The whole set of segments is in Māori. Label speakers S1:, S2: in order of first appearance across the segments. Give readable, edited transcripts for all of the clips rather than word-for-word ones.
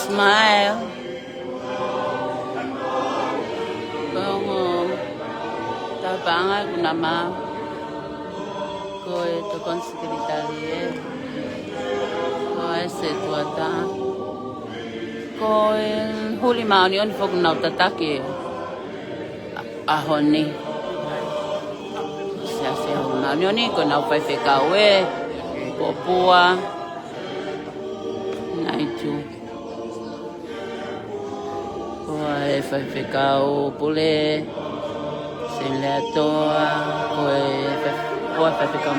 S1: Smile. Como tabanga kunama ko ito kon sekretariat ko ese tuata ko huli mauni on fog na tataki ahoni se na ni ko na fai fekawe popua naitu ko fai fekau pule sin le toa ko fai fekau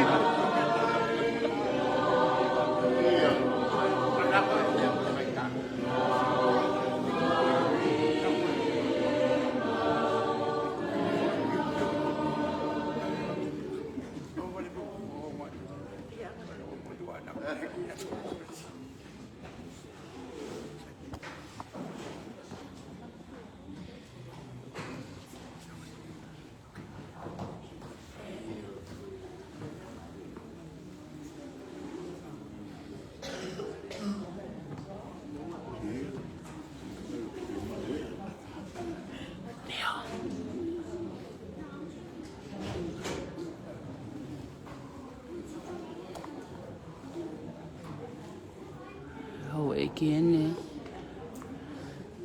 S1: Kiene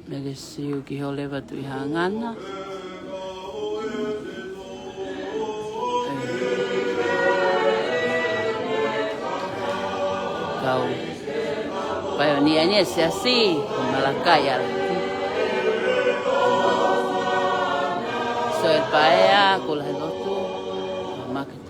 S1: mereciu que eu leva tu hangana kau pioneernya siasi Malakaya so el paea kulah lotu maket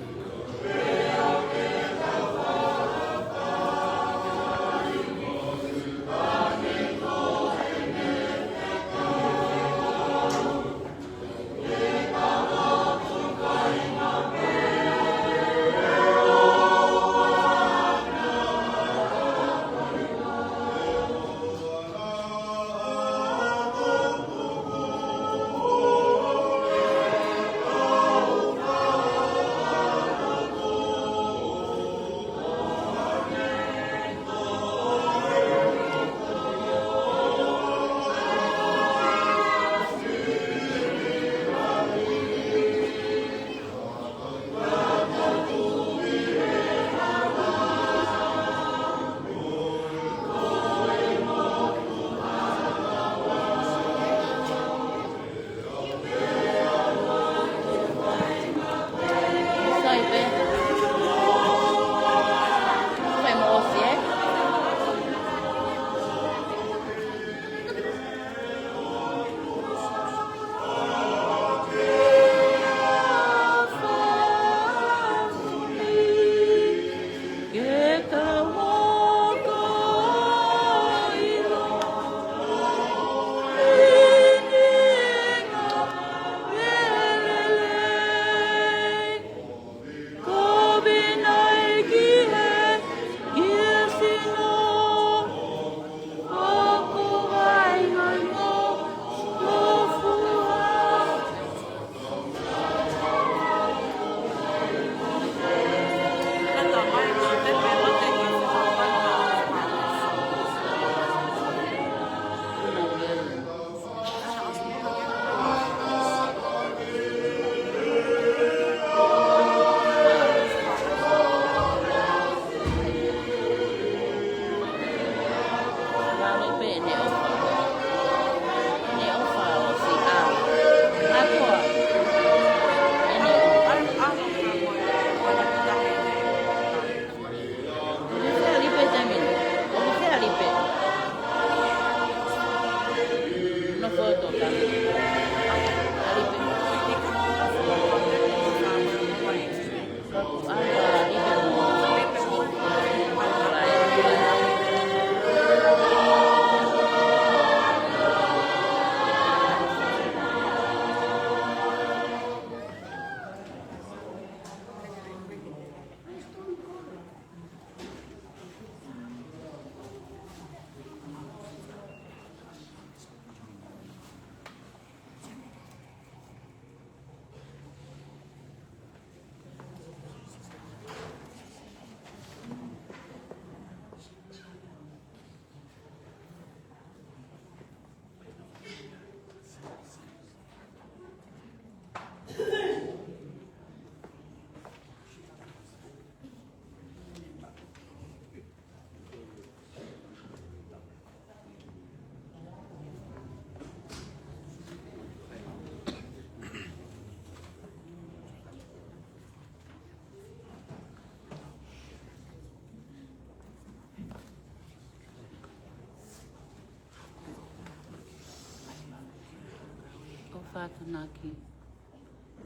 S1: pato naki.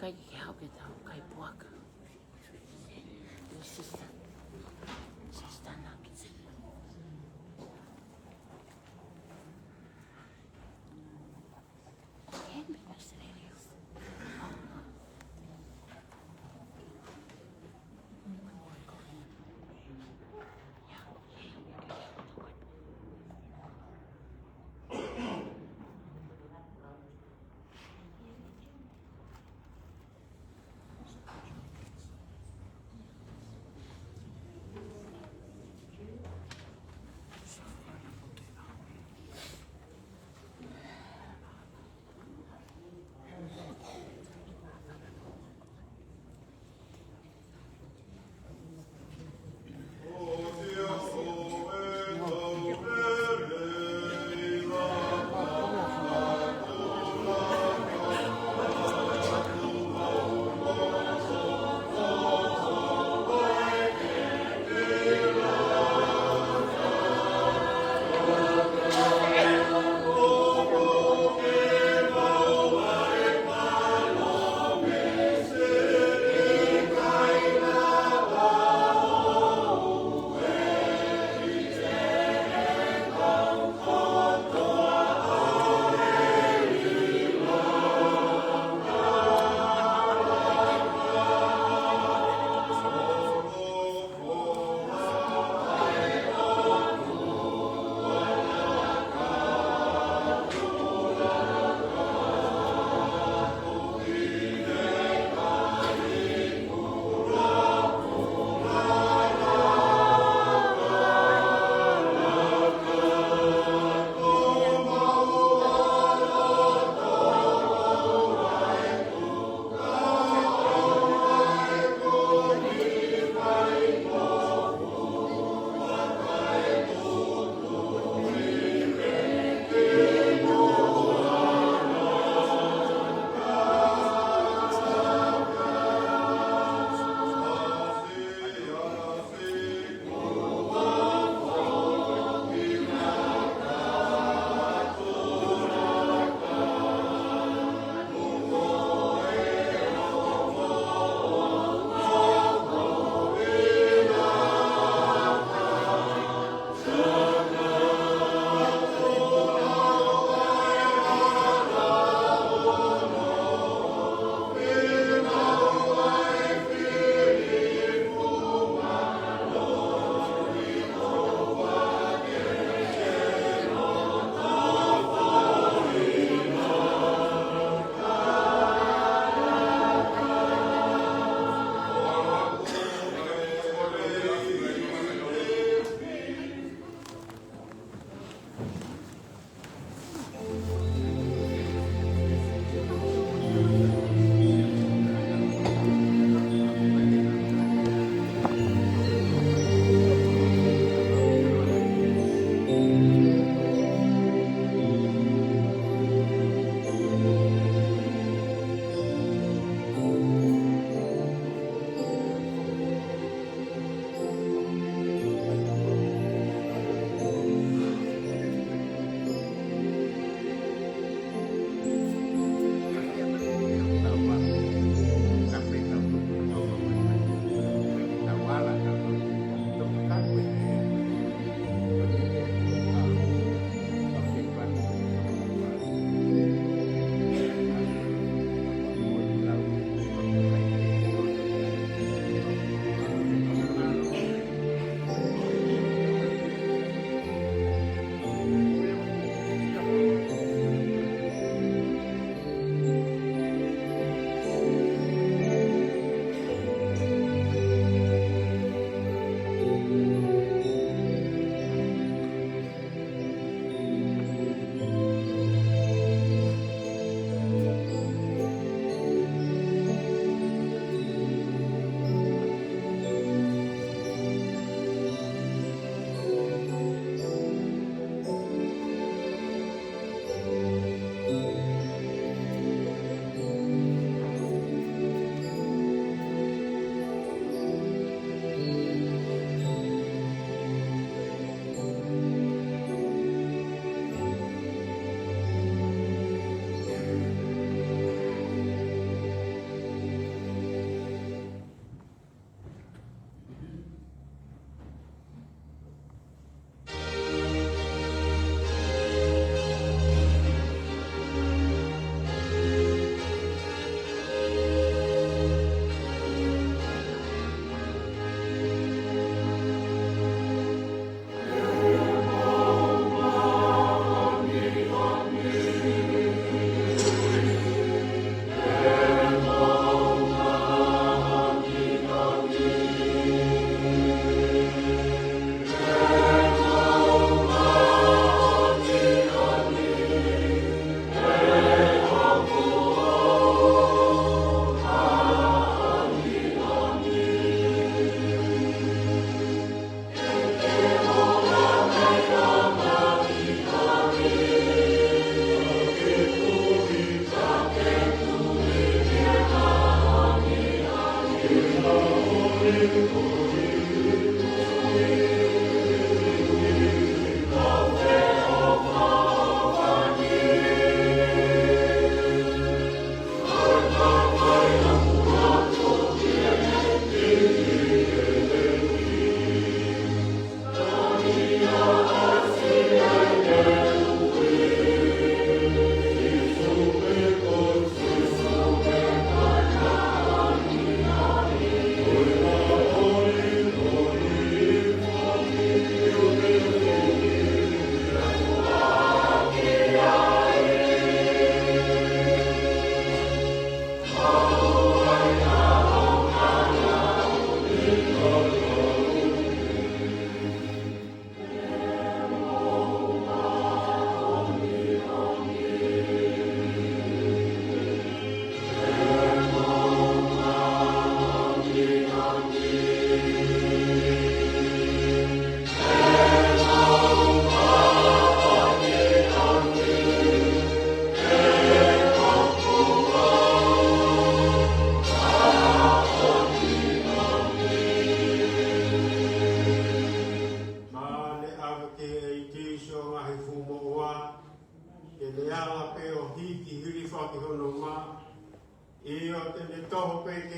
S1: Kai ki hau ke tau, kai puaka. Sista. Sista naki. Quem me vai ser ele?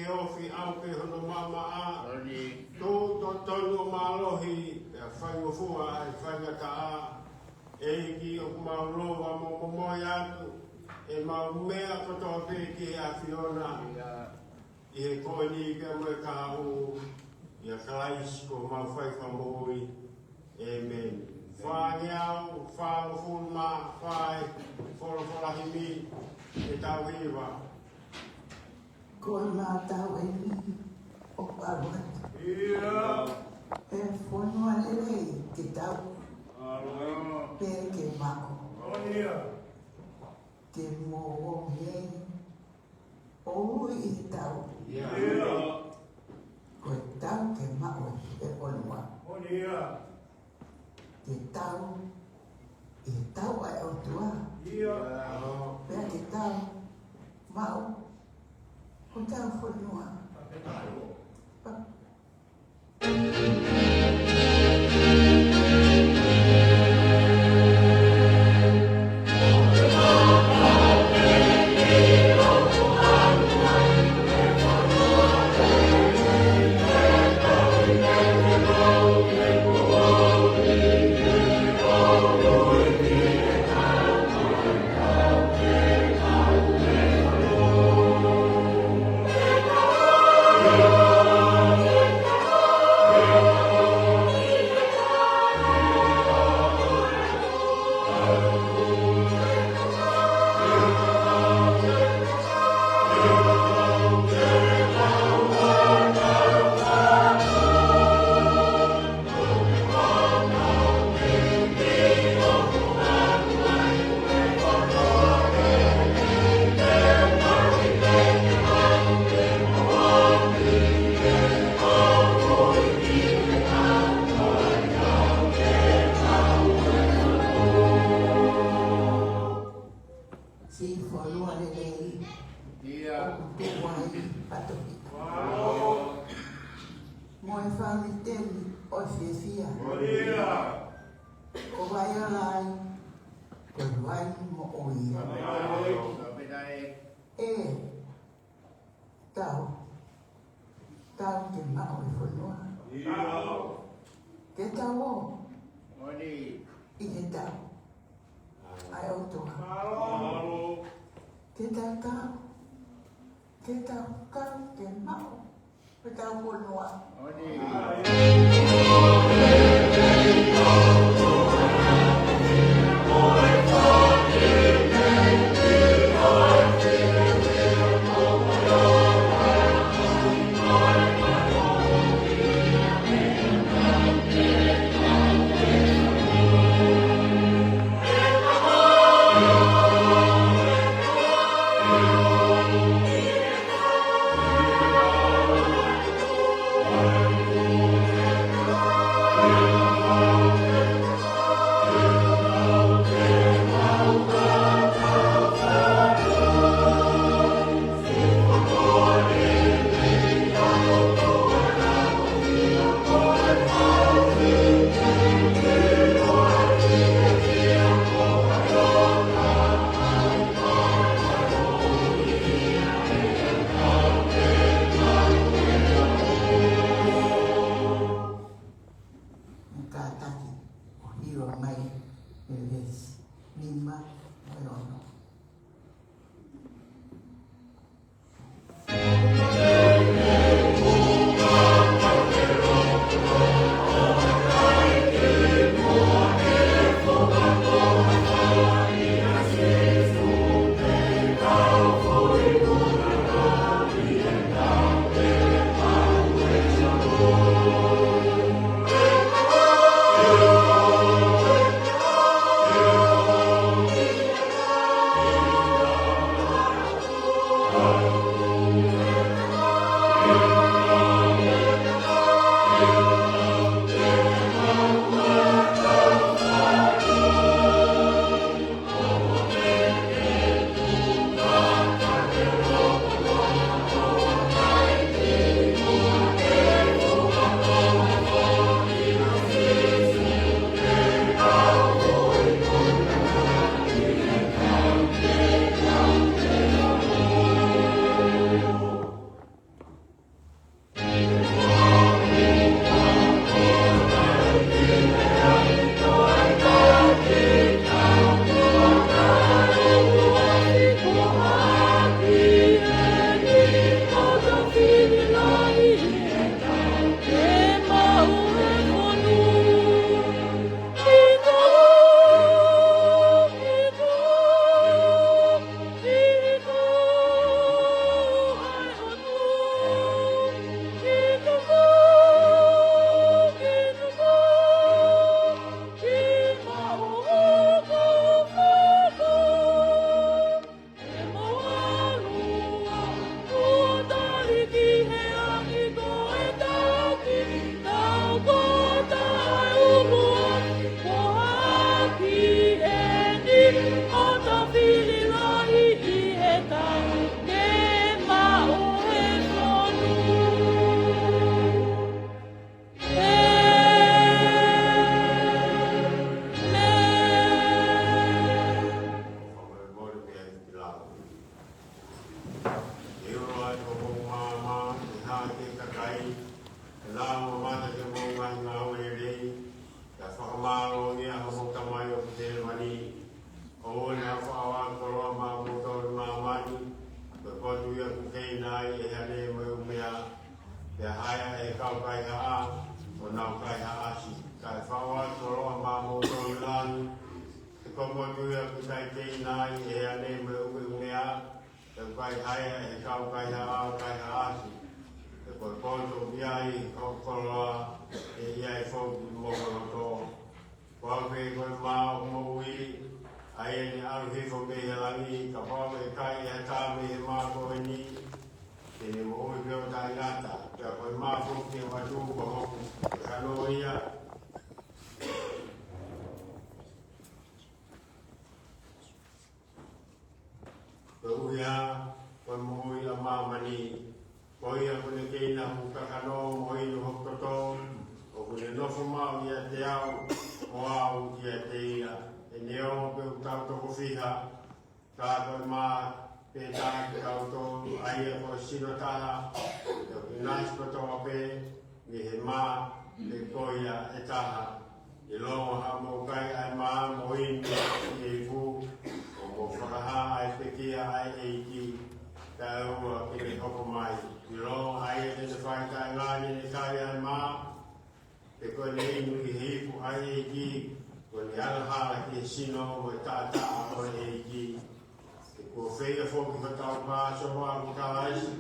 S2: ofi au ke hono mama a. Tō tonu malohi e whaingofua e whaingata a. E ki o kumaulowa mo moi atu. E mau mea kotoa pēki a Fiona. I he koini ke mwe ka o. I a Christ ko mau whaifa moi. Amen. Whāngiau, whāngofuma, whai, whorofolahi e tau iwa.
S3: Ko ngā tau e mi o Parwat. E whanua nere te tau. Pē ke mako. Ke mō o mei. O i tau. Ko tau ke mako e whanua. Te tau. E tau ai o tua. Pē ke tau. Mau. Ko tau whanua.
S2: aia e kau kai asi. E koe koto iai koloa e iai fōki mōkono tō. Koe koe mao mōui, aia ni alu hifo me he langi, ka pāme e kai e tāme he māko e ni. Ke ni mōui pio tai ngata, kia koe māko ki e watu ko hoku, e kano ia. Koe uia, koe mōui la māmani, koe ia kone keina huka kano, mōi no hokoto, o kune nofo mau ia te au, o au ia te ia. E neo pe utau toko whiha, ka koe mā pe tāi te au tōru, aia koe sino taha, e o nais kotoa pe, ni he mā, pe koe ia e taha. I longa ha mō kai ai mā, mō imi, i e fu, o whakaha ai pe kia ai e iki, ka ua ki me hoko mai. I longa ai e te whaitai ngāni ni kai ai mā, pe koe ne inu i hipu ai e iki, koe ni alahala ki e sino mo e tāta o e iki. E kua whea whoki ka tau pā soha ku ka aisi,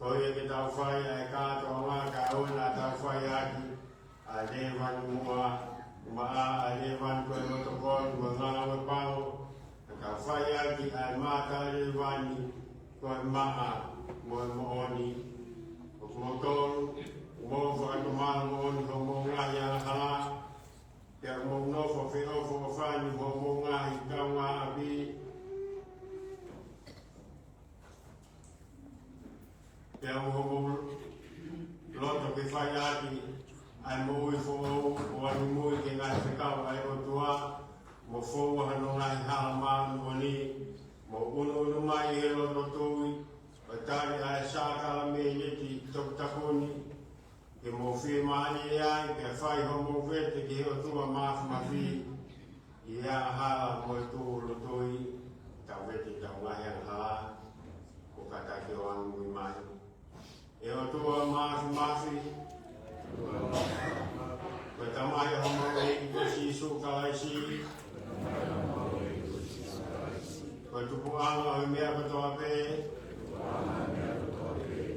S2: koe e ke tau whai ai kātoa ngā ka auna tau whai aki, a le wanu mua, maa a le wanu koe noto koe, mua ngā ue pao, ka whai aki ai māta le wani, koe maa mo e mooni. O kuma tōru, mo whakatomāna mooni ko mo ngahi ana hala, kia mo nofo whiofo o whani mo mo ngahi kau ngā api. Kia mo loto ke whai aki, ai mo ui who'ou, o anu mui ke ngai whikau ai o tua, mo who'u hano ngahi hala mānu o ni, mo unu mai he loto tui, o tari ai sākala me neti toktakoni, ke mo whi maani e ai, ke whai homo vete ke o tua maafu mawhi, i ea hala mo e tū lotoi, tau vete tau ngahi ang hala, o kata ke o anu mui mai. E o tua maafu mawhi, ko tamai homo e i ko si suka ai si, ko tupu anga o mea katoa pe,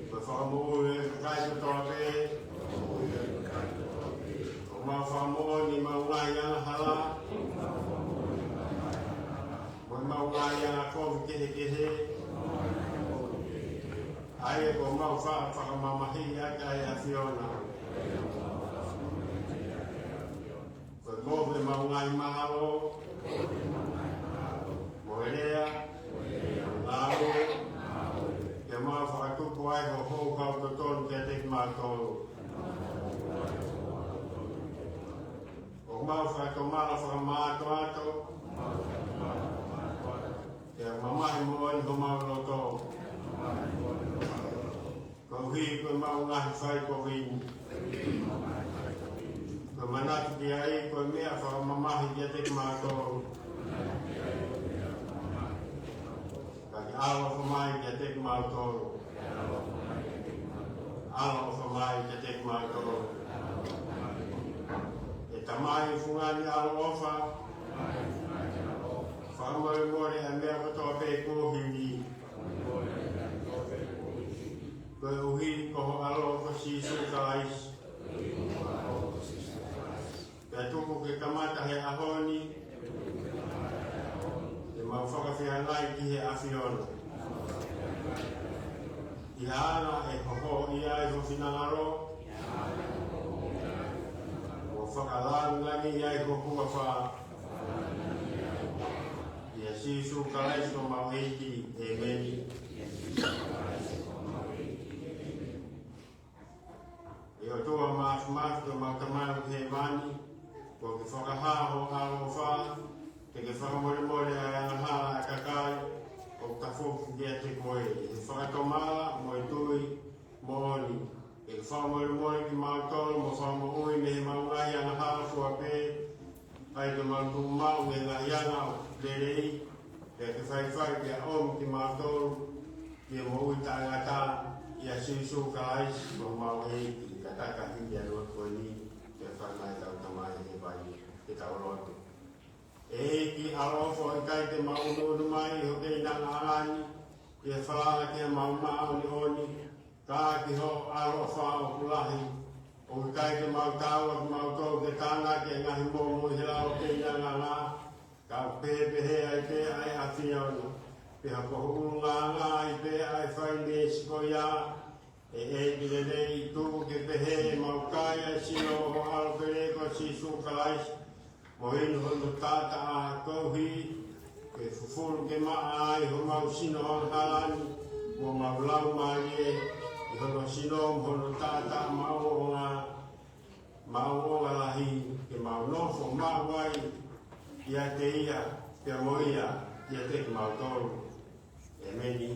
S2: ko whakamu e kai katoa pe, ko mau whakamu ni mau ngai ana hala, ko mau ngai ana kofi kehe kehe, ai ko mau whakamamahi aka e a Fiona. Ko kofi mau ngai mahalo, Moerea, Nāo, ke mau whakatupu ai ko hou kau to tonu kia teki mātoro. O mau whakatomara whakamāto ato, kia mamahi moani ko mau loto. Ko hui ko mau ngahi whai ko wini. Ko manatu ki ai ko mea whakamamahi kia teki mātoro. Ala o whamai kia teki mātoro. Ala o whamai kia teki mātoro. E tamai whungani ala ofa. Whamai mori a mea katoa pe kōhiri. Koe uhi koho alo o si suka ais. Pea tuku ke kamata he ahoni. Mau whakawhiangai ki he awhiona. I hana e hoho i ai ho whinangaro. O whakalangangi i ai ho hua wha. I a sisu kalaiso mau eiti e meni. E o tua maafu mau tamau he mani. Ko ki whakahaho alo wha. Te ke whakamore a anaha a kakai o ka whoki kia te koe. E whakatomala mo e tui mo oni. E whakamore ki mautoro mo whakamoui me he maungai anaha fua pe. Ai te mantu mau me ngā iana o lerei. E ke whaiwhai ki a om ki mautoro. Ki e mo ui ta ngata i a sisu ka aisi mo mau e ki ka taka hindi a roa koe ni. Ke whanai tau tamai he vai ke tau roto. E ki arofo e kai te maununu mai ho kei nanga arani, Ia whalanga kia maumau ni oni, tā ki ho alo whao kulahi. O ke kai ke mau tau ak mau tau ke tāna ke ngahi mōmu he lao ke ianga ngā. Ka pehe ai pe ai ati ono. Pe hako hulu ngā i pe ai whai ne siko ia. E ki le nei tū ke pehe mau kai ai sino ho alo pe reko si su kalais. Mo hinu hono tāta a kouhi. Ke fufuru ke maa ai ho mau sino ho halani. Mo mau lau mai e. I hono sino hono tāta mau o ngā lahi ke mau nofo mau wai ia te ia, te amoia, ia te mau tolu. E meni.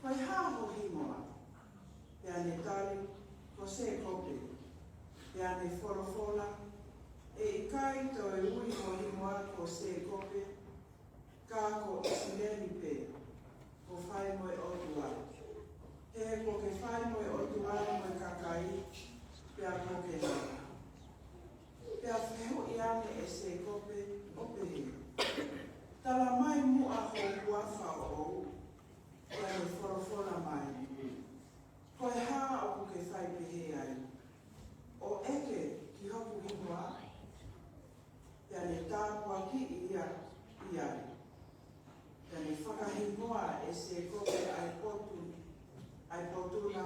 S3: Pai hamo himo
S4: Ka ko isineni pe, ko whai moe o tua. He ko ke whai moe o tua moe kakai, pia ko ke nana. Pia wheho i ane e se kope o pehe. Tala mai mua ho kua whao, pia me whorofora mai. Ko e haa o ko ke whai pehe ai. O eke ki hoku hinoa, pia ne tāpua ki ia iai. Pia ne whakahinoa e se kope ai potuna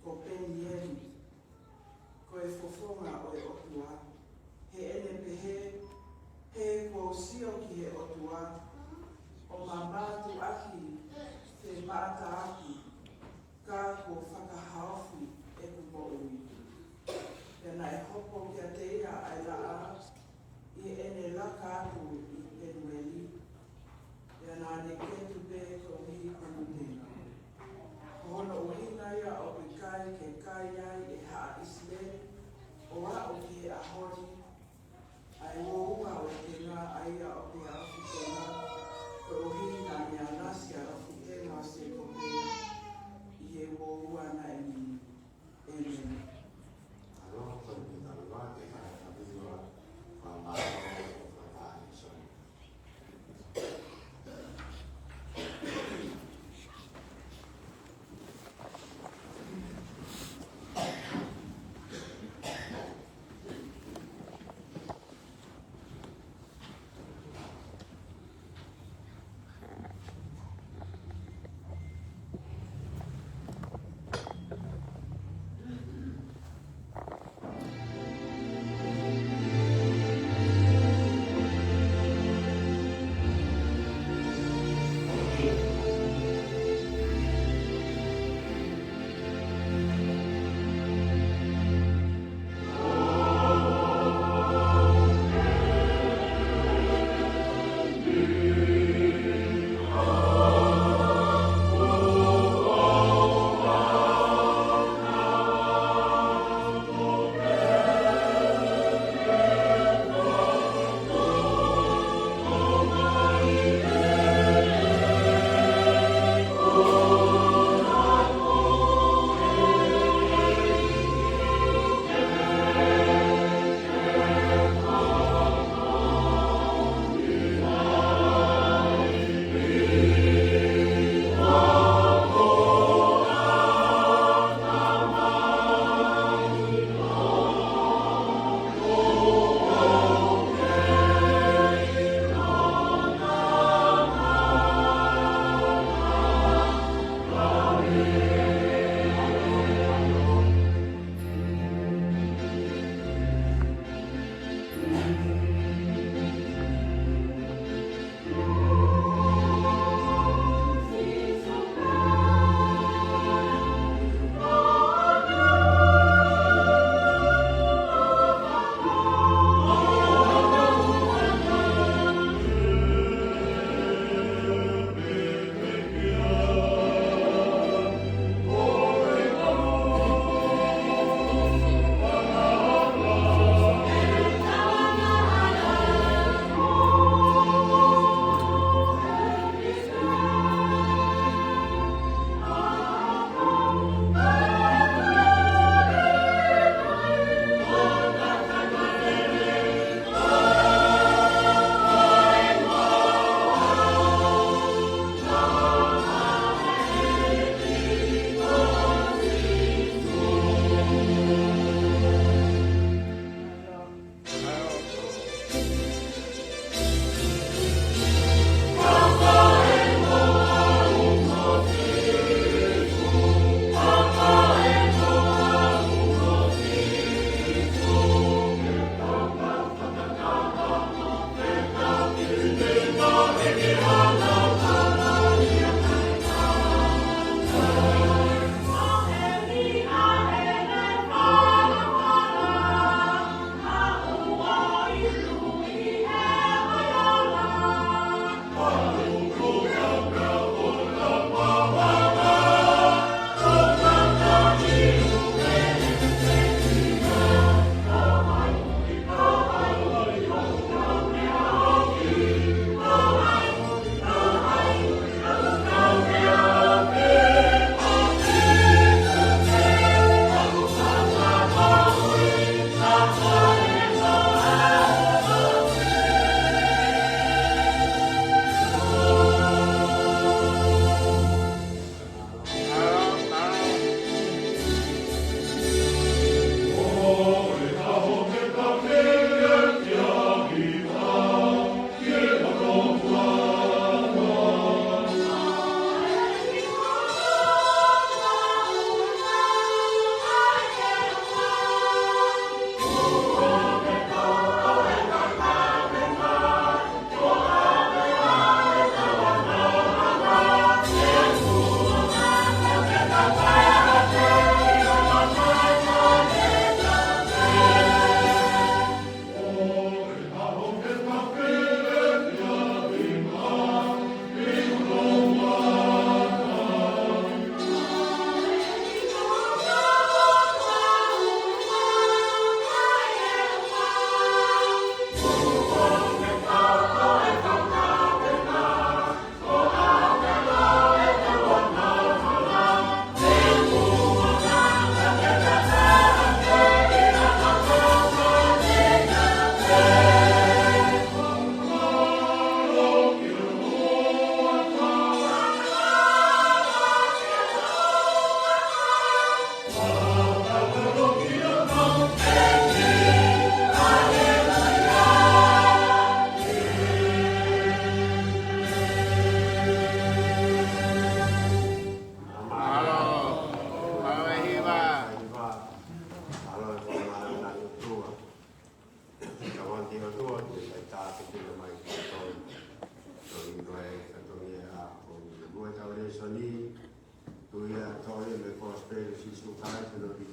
S4: ko peni eni. Ko e fofonga o e otua. He ene pehe, he ko sio ki he otua. O mamatu aki, te mata aki, ka ko whakahaofi e kupo ui. Pena e hopo kia te ia ai la a, i ene laka atu i penueli.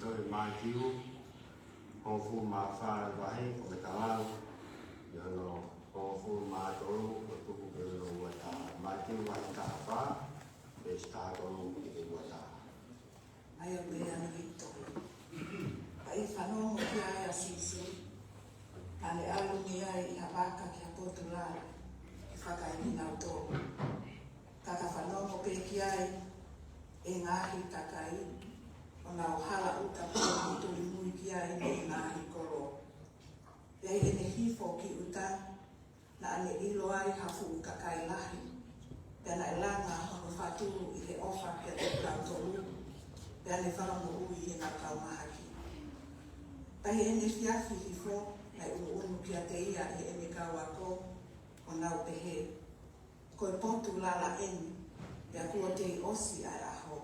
S2: toi mai tiu, o fu ma fa vai o me talau, ia no o fu ma tolu o tu ku pe no wata, mai tiu wa ta fa, e sta tolu i wata.
S3: Ai o mea ni hito. Ai whanongo ki ai a sisi. Ane alu ni ai i hawaka ki a Portugal. Ki whakai ni nau tō. Kaka whanongo pe ki ai e ngāhi takai. O ngā ohala uta pō ni tui mui ki ai ni ngāhi koro. Pei e ne hifo ki uta na ane ilo ai hafu kakai lahi. Pena e langa hono whaturu i he ofa ki a te plau tolu. Pea ne wharamu ui e ngā kaumahaki. Pai e ne whiawhi hifo, nei unu ki a te ia i e me kauako o nau pehe. Ko e potu lala eni, pea kua te i osi ai aho.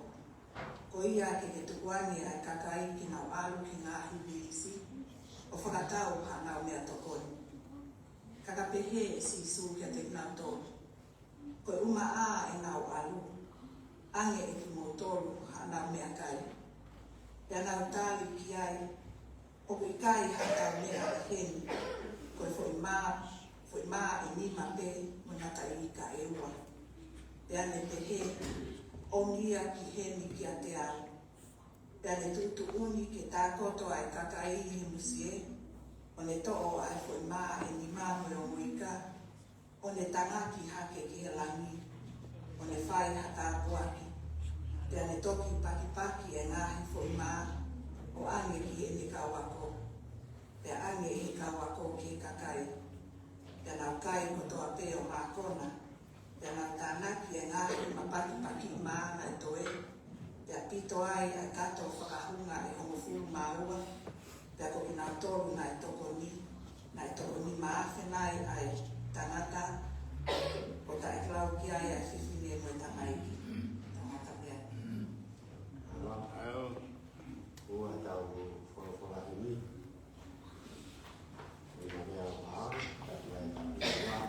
S3: Ko ia ke te tukuani ai kakai ki nau alu ki ngā hibilisi, o whakatau ha nau mea tokoni. Kaka pehe e sisu ki a te nau tolu. Ko e uma a e nau alu, ange e ki mō tolu ha nau mea kai. Pea nau tali ki ai, o i kai hata mea e heni, ko e foi mā e nima pe mo nā kai i ka e ua. Pea ne te he, o ngia ki heni ki a te au. Pea ne tutu uni ke tā koto ai kakai i musie, o ne to'o ai foi mā e nima mo o muika, o ne tangaki hake ki he langi, o ne whai hata puaki. Pea ne toki paki e ngahi foi mā, o ange ki e ne kauako. Pea ange e he kauako ki e kakai. Pea nau kai ko toa pe o mākona. Pea nau tānaki e ngahi ma paki mā nai toe. Pea pito ai ai kato whakahunga e homofuru māua. Pea ko ki nau toru nai tokoni maawhenai ai tangata. O ta e klau ki ai ai whiwhine mo e tangaiki. Tangata mea.
S2: Ai ua tau whakawhaka ni. E na mea maa, taki ai taki maa.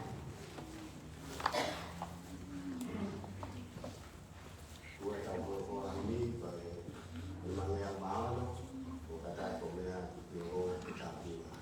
S2: Ua tau whakawhaka ni, pai e na mea maa no, o katai ko mea ki o te taki maa.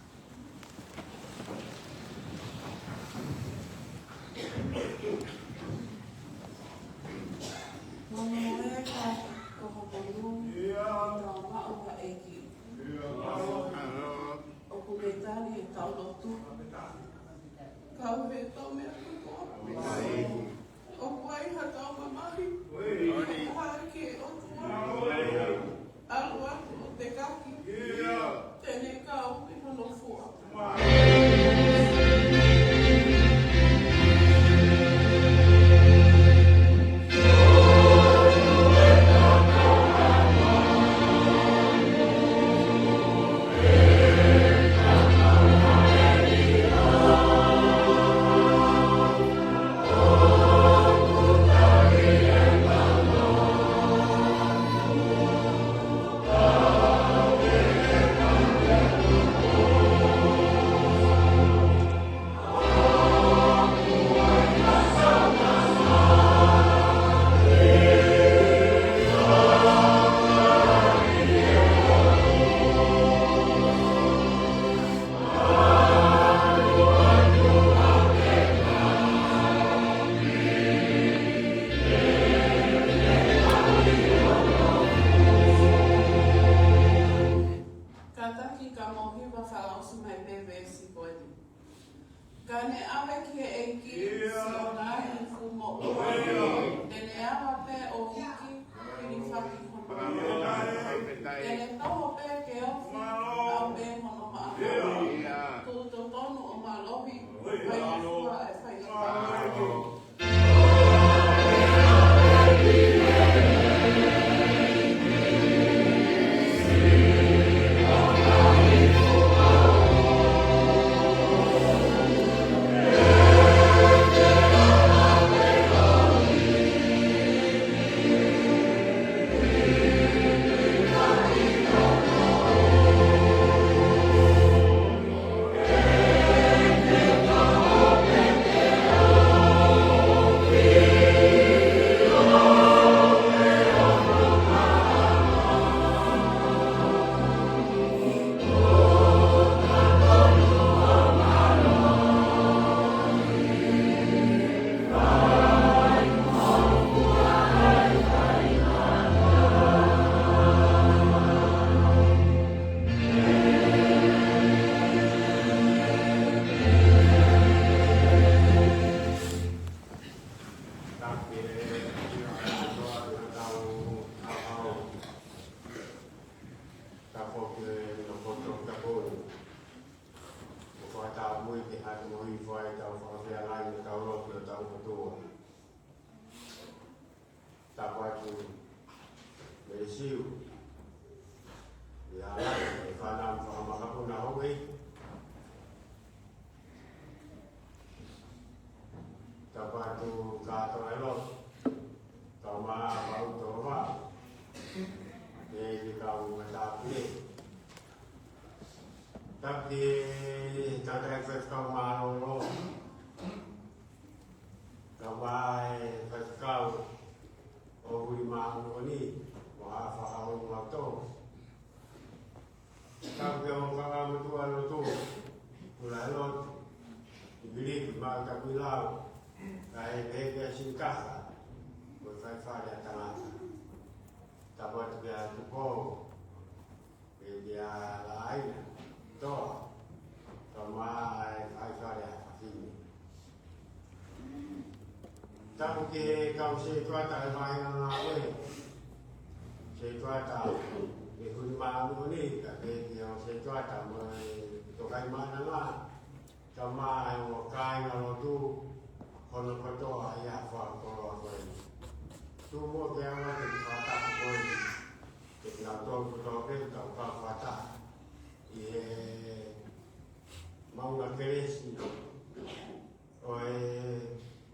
S5: Oh
S2: siu. Ya lai whanam whakamakapu na hongi. Tapatu kato elot. Kau maa bau towa. Jadi kau matapi. Tapi tak kau maa lolo. Kau maa kau oi maa ni. Wah faham waktu. Kau kau mutua lutu. Mulai lot. Dibeli maa tak bilau. Kaya bega singkah. Berfaifa di tangan. Tabat dia tupo. Dia lain. To. Sama faifa dia ini. Tapi kau setua tak main apa? Setua tak. Ikut malu ni. Tapi kau setua tak main. Tokai mana lah. Sama yang wakai kalau tu. Kalau kau ayah faham kalau apa ini. Semua yang ada di kata apa ini. Kita tahu betul betul kau kata. Ia mau nak keris ni. Oi,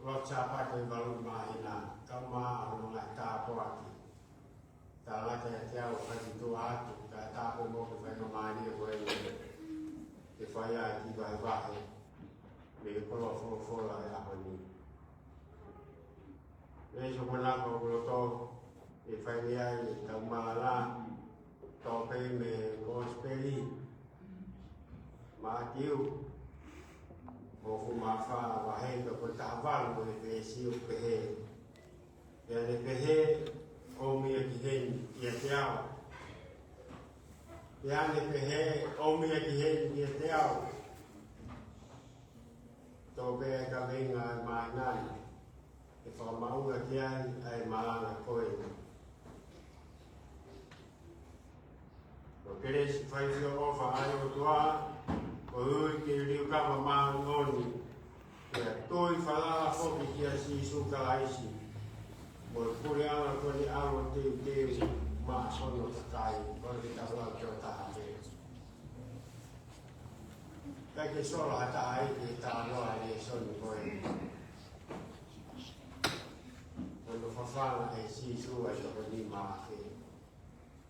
S2: lot siapa tu baru mahina. Kau mah orang nak tahu apa. Tak lagi tahu kasih Tuhan. Tak tahu mau fenomena ni apa ini. Kefaya tiba-tiba. Mereka follow lah apa ni. Ini sebenarnya kalau tu, ifainya ini kemana, topi me kospeli, matiu, mau mafa, wahai bertawar boleh besi upehe, yang upehe, omi akihen dia tahu, yang upehe, omi akihen dia tahu, topi kami ngan mainan. Kalau mau latihan, malang aku ini. Okey, saya juga faham tua. Kau kiri kau memang on. Ya, tu faham aku dia si suka isi. Berkuliah aku ni awal tu masuk sekali. Kalau kita buat contoh hari. Kaki soal ada hari kita buat hari Senin kau ini. Kalau faham si suka jadi mati.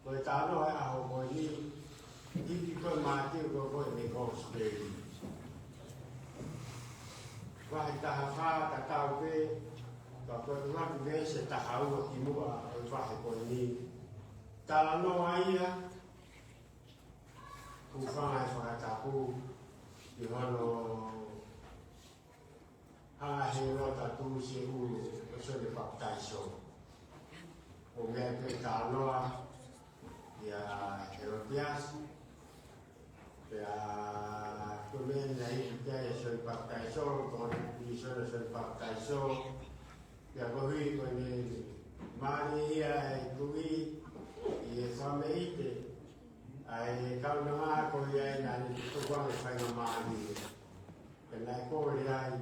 S2: Kalau tak ada aku kau ini, jika kau mati kau ini kau sendiri. Wah tak tahu ke, kalau orang biasa tak tahu kimua, wah kau ini. Kalau no ayah, kau faham tahu, di mana halo tak tahu siapa. Sudah pakai so, orang kalau ya Eropias, ya kemudian dari kita sudah pakai so, kalau di sana sudah pakai so, ya beri ini mari ya beri, ya sama itu, kalau nama kau ya nanti tu kau nak mari, kena kau ya.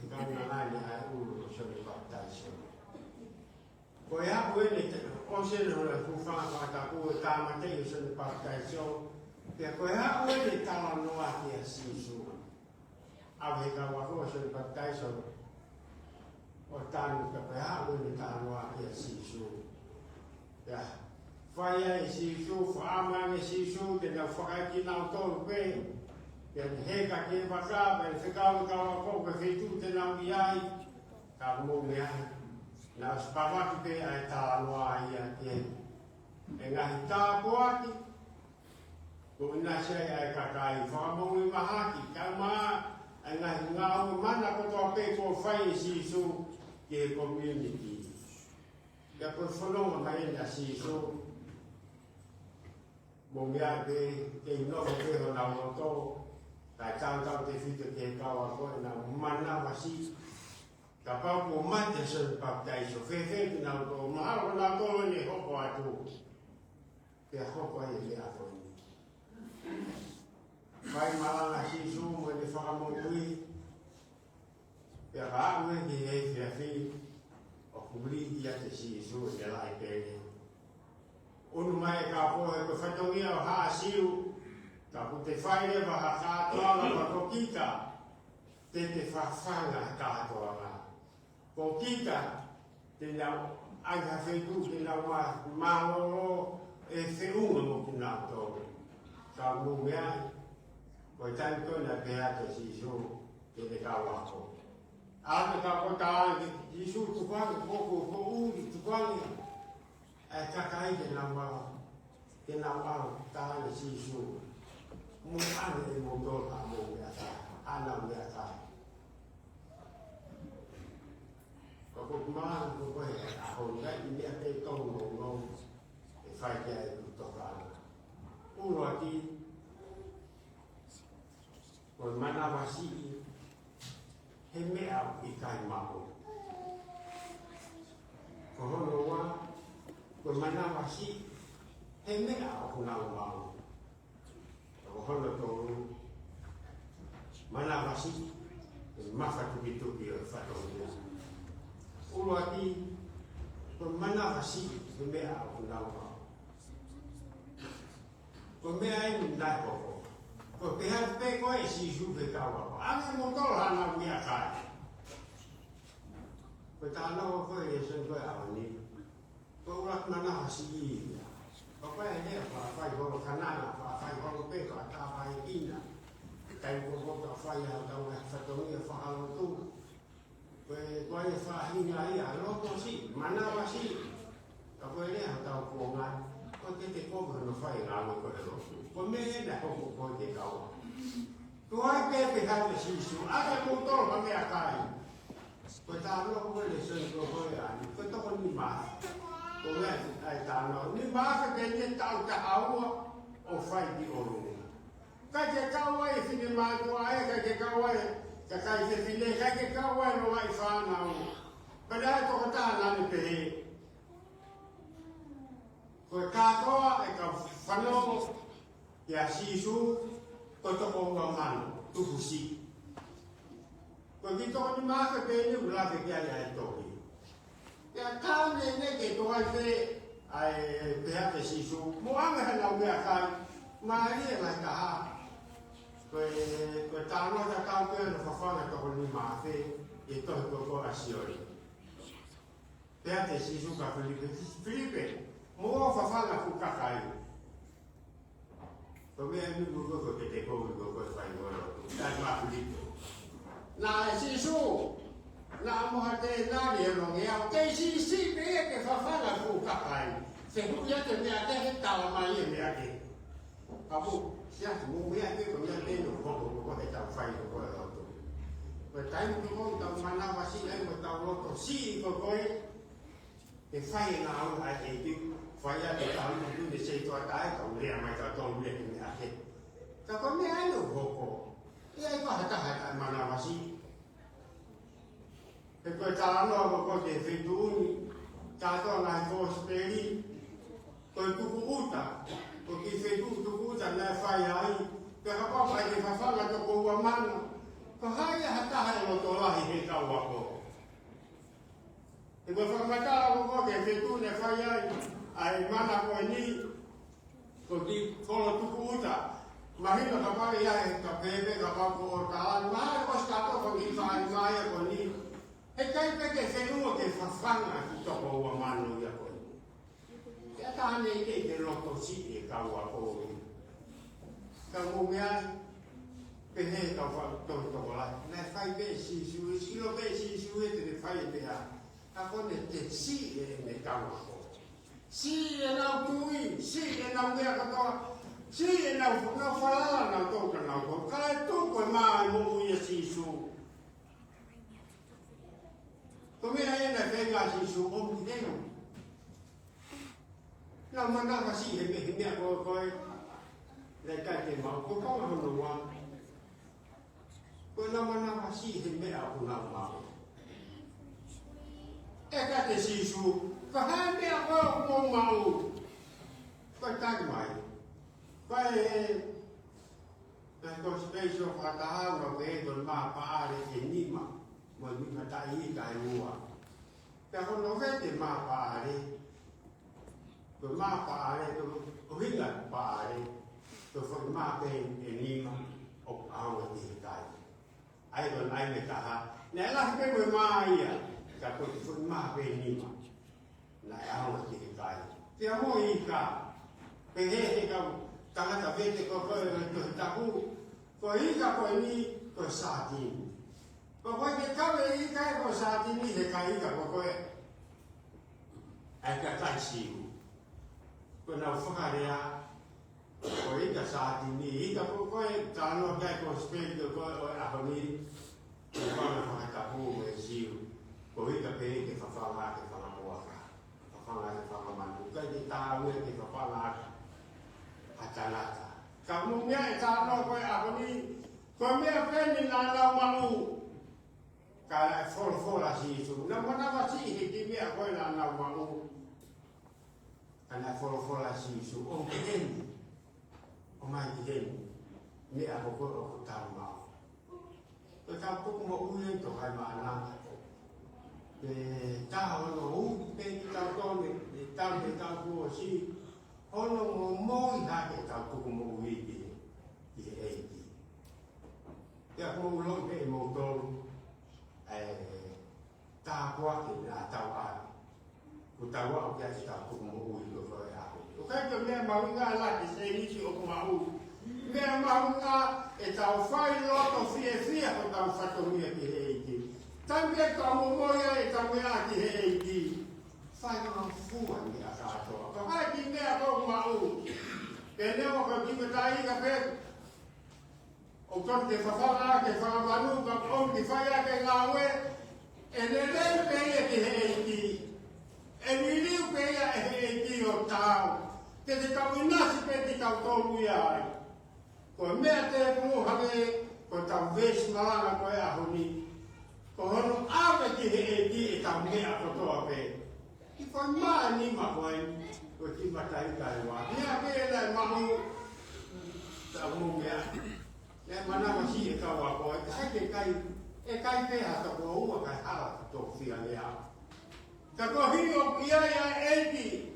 S2: Kau nak ni aku sudah pakai so. Kau ya boleh ni, kau sendiri kau faham kata kau tamat tu sudah pakai so. Ya kau ya boleh kalau nuat dia sisu. Apa kalau kau sudah pakai so, otan kau ya boleh kalau nuat dia sisu. Ya, faya sisu, faham sisu, dengan faham kita tahu ke. Yang heka ke baka ben sekau kau ko ke fitu tenang biai kamu biai na spava ke ai ta lo ai ke enga ta kuati ko na sai ai kakai fa mo mi mahaki kama enga ngau mana ko to pe ko fai sisu ke community ya ko fono mai na sisu mo ya ke no ke ho na mo to. Tak tahu te fitu ke kau aku na mana masih kapau ko mate sebab tai so fefe na ko mahal na ko ni hoko atu ke hoko ye aku ni pai malang asi su mo ni faham mo kui ya ha mo ni he fefe kuri ia te si su e lai pere. Unu mai ka po e ko whatongia o haa siu, ka ku te whaere wa ha kātoanga wa ko kita, te whawhanga kātoanga. Ko kita, te nau anga whetu, te nau māngoro e whiunga mo ki nau tōre. Ka mu mea, ko i taim tōna pēha te si su, te te kawako. Āna ka ko tāangi, Jisu tukwangi, koko ko uri tukwangi, e kakai te nau au, tāangi si su. Mo ane e mo tōna mo mea tā, ana mea tā. Ko kumana ko ko e a ho ngai ni a te tau no e fai ke ai ku tokana. Uno ati ko mana wasi he mea I kai maho. Ko hono wa ko mana wasi he mea o na maho. Ko hono to mana wasi mafa tu bitu ki o fa to. Ulo ati ko mana wasi ko mea o na maho. Ko mea I ndai ko. Ko te ha pe ko e si su pe kawa. Anga mo to ana mea kai. Ko ta no ko e sen ko a ni. Ko rak mana wasi. Ko pa e ne pa fa ko kanana pa fa ko pe ko ta pa ina. Kai ko ko fa ya ta wa fa to ni fa alo tu. Ko e fa ina ia lo to si mana wasi. Ko e ne ta ko ngai. Ko te ko no fa ina lo ko lo. Ko me na ko te kawa. Tu ai pe ha te si su. Aga ko to pa me akai. Ko ta no ko le sen ko ko ya. Ko to ko ni ma. Ko me ai ta no. Ni ma ka ke ni ta ka au o fai di oru. Ka ke kawa e fini ma tu ai ka ke kawa e. Ka kai te fini ka ke kawa e no ai fa na o. Ka dai ko ta na ni pe. Ko ka toa e ka whanongo ia sisu ko toko ua mano, tuku si. Ko ki toko ni maka pēne ula ke kia ia e toki. Ia kāne ne ke toa te ai pēha te sisu, mo anga hana mea kai, maari e mai kaha. Ko tāno ta kau pēne whawhanga toko ni maka e tohi koko asiori. Pēha te sisu ka Filipe, mo whawhanga ku kakai. Ko mea ni ko ke te ko fai ngoro. Tai ma Filipe. Na sisu na mo te na ni ro nge au ke si pe ke whawhanga ku kakai. Se hu ia te mea te he tawa mai e mea ke. Kapu, sia mo mea ke ko mea te no ko he tau fai ko roto. Ko tai mo ko tau mana wasi ai mo tau roto si ko koe. Te fai na au ai e tu. Fai a te tau tu de se to atai ka ule mai ta to ule ni ake. Ka ko me ai no hoko. E ai ko hata hata mana wasi. E ko ta no ko te fituni. Ta to na ko speri. Ko tu uta. Ko ki fitu tu uta na fai ai. Ka ka pa ai fa fa la to ko wa mano. Ko hai hata hai no to la hi ka wa ko. E ko fa mata ko ke fitu na fai ai. Ai mana ko ni ko di ko tu uta mahina ka pa ia e ka bebe ka pa ko ta ma ko sta to ko ni fa mai ko ni e kai pe ke se no ke fa fanga ki to ko wa mano ya ko ya ta ne ke lo to si e ka wa ko ka mo mea pe he ka fa to la na fai be si lo be si e te fai te a ka ko ne te si e ne ka wa ko si e nau tui, si e nau mea katoa, si e nau whalala nau tōka nau tō, ka e tōko e maa e momu ia sisu. Ko mea e na whenga sisu, o mi tēnu. Nau manaka si he mea koe, le kai te mau, ko kawa hono wā. Ko nau manaka si he mea o nau mau. E ka te sisu, ka hae mea koe o mō mau. Koe tāki mai. Koe na ko spesio whakahau na koe e tō mā paare e nima. Mo nima tai i kai mua. Te hono vete ma paare. Ko ma paare to hinga paare. To fo ma pe enima o awa te kai. Ai don ai me taha. Ne la pe me ma ia. Ka ko fo ma pe enima. La awa te kai. Te amo I ka. Pe he ka tangata vete ko taku. Ko ika ko ni ko sati. Ko ke kawe ika ko sati ni he ka ika ko ai ka tai siu. Ko na whakarea ko ika sati ni ika ko tano kai ko spek ko aho ni ko na whakatapu e siu. Ko ika pe ke whawhanga ke whangamoaka. Whawhanga ke whangamandu. Kai te tāwe ke whawhanga atanata. Ka mumia e tāno koe aho ni ko mea peni nā nau mau. Ka fola si itu. Na manawa si he ki mea koe nā nau mau. Ka na fola si itu. O ki heni. O mai ki heni. Mea ko koe o ko tāu mau. Ko tāu puku mo uye to kai maa nanga. Pe tāu no u. Pe ki tāu tōne. Pe tāu kua si. Ono mo moi hake tāu puku mo uye ki he eiti. Te ako mo loi pe mo tōru. Tā kua ki nā tau ai. Ko tau au kia si tāu puku mo ui ko whai ako. O kai ka mea maunga laki se nisi o kuma u. Mea maunga e tau whai loto fia ko tau whatomia ki he eiti. Tai mea tau mo moia e tau mea ki he eiti. Whai kama fua ni a kātoa. Ka whai ki mea ko kuma u. Ke neo ka ki me tai ka pēku. O ton te whawhanga ke whamanu ka on ki whaia ke ngāwe. E le leu peia ki he eiti. E ni liu peia e he eiti o tāu. Ke te kau inasi pe te kau tōru iai. Ko mea te puhane, ko tau vesi malanga koe aho ni. Ko hono awe ki he eiti e tau mea kotoa pe. Ki whai maa nima koe, ko ti matai kai wā. Mea pēa lai mahu, tau mu mea. E manawa si e kaua koe, e kai pēha ta kua ua kai hala ta tō whia lea. Ka ko hi o ia eiti.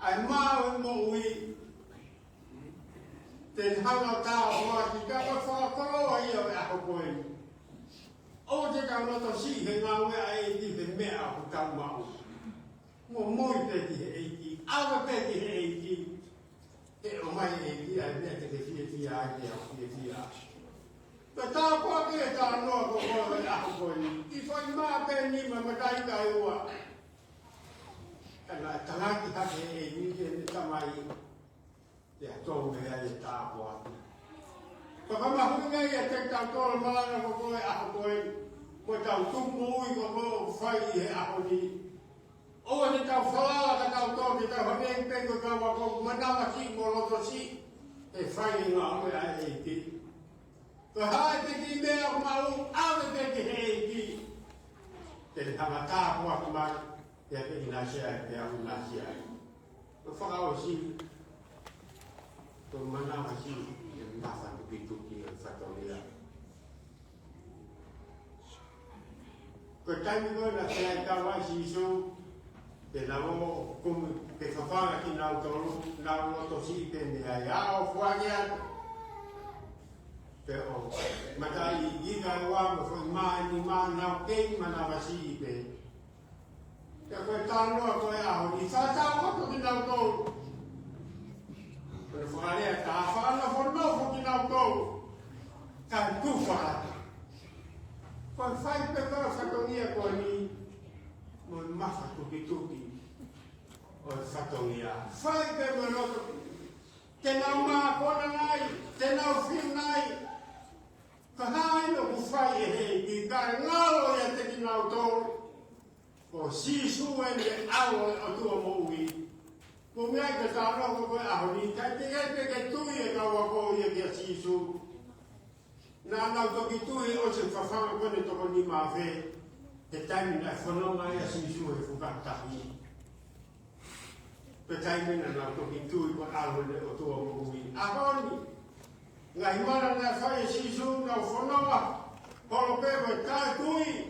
S2: Ai māu mo ui. Te hana tāo hoa ki ka o whakoroa ia o ako koe. O te kau noto si he ngā wea eiti te mea ako tau mau. Mo moi te ki he eiti, awa te ki he eiti. E o mai e kia e mea te fia ai te au fia. Ka tā kua ke tā noa ko koe ako koe. I whai maa pēni ma matai kai ua. Kana tangaki hake e nike ne tamai. Te atō mea e tā kua. Ka kamahunga i a te tau tōra malanga ko koe ako koe. Ko tau tumu ui ko koe whai he ako ni. O te tau whalala ka tau tō te tau haneng pengo ka wako manawa si mo loto si. E whai ngā mea e ti. Ko hae te ki mea o mau, awe te ki he e ki. Te hanga tā kua ki mai, te ake ina sea e te au ina sea. Ko whakao si, ko manawa si, e mawha tuki e whatoria. Ko taimi koe na te ai kawai si iso, te namo kumu te whawhanga ki nau tolu, nau loto si te mea i ao whangi atu. Te o matai i kai wā mo whai mai ni mā nau kei manawa si i pe. Te koe tānoa koe aho ni whātau hoko ki nau tolu. Pero whakarea tā whaana whanau ki nau tolu. Kai tūwhara. Koe whai pe koe whatongia koe ni mo mawha tuki. O whatongia. Whai pe manoto. Te nau mā kona nai. Te nau whiu nai. Ka hae no ku whai e hei ki kai ngalo e te ki nau tōru. Ko sisu e me awo o tua mo ui. Ko mea ka tāno ko koe aho ni. Kai te epe ke tui e ka wako ia ki a sisu. Nā nau toki tui o se whawhanga kone toko ni mā whe. Te taimi nai whanonga e a sisu e whukatahi. Pe taimi nau toki tui ko aho ne o tua mo ui. Ahoni. Ngai mana na whai sisu na whanonga, holo pepe tai tui,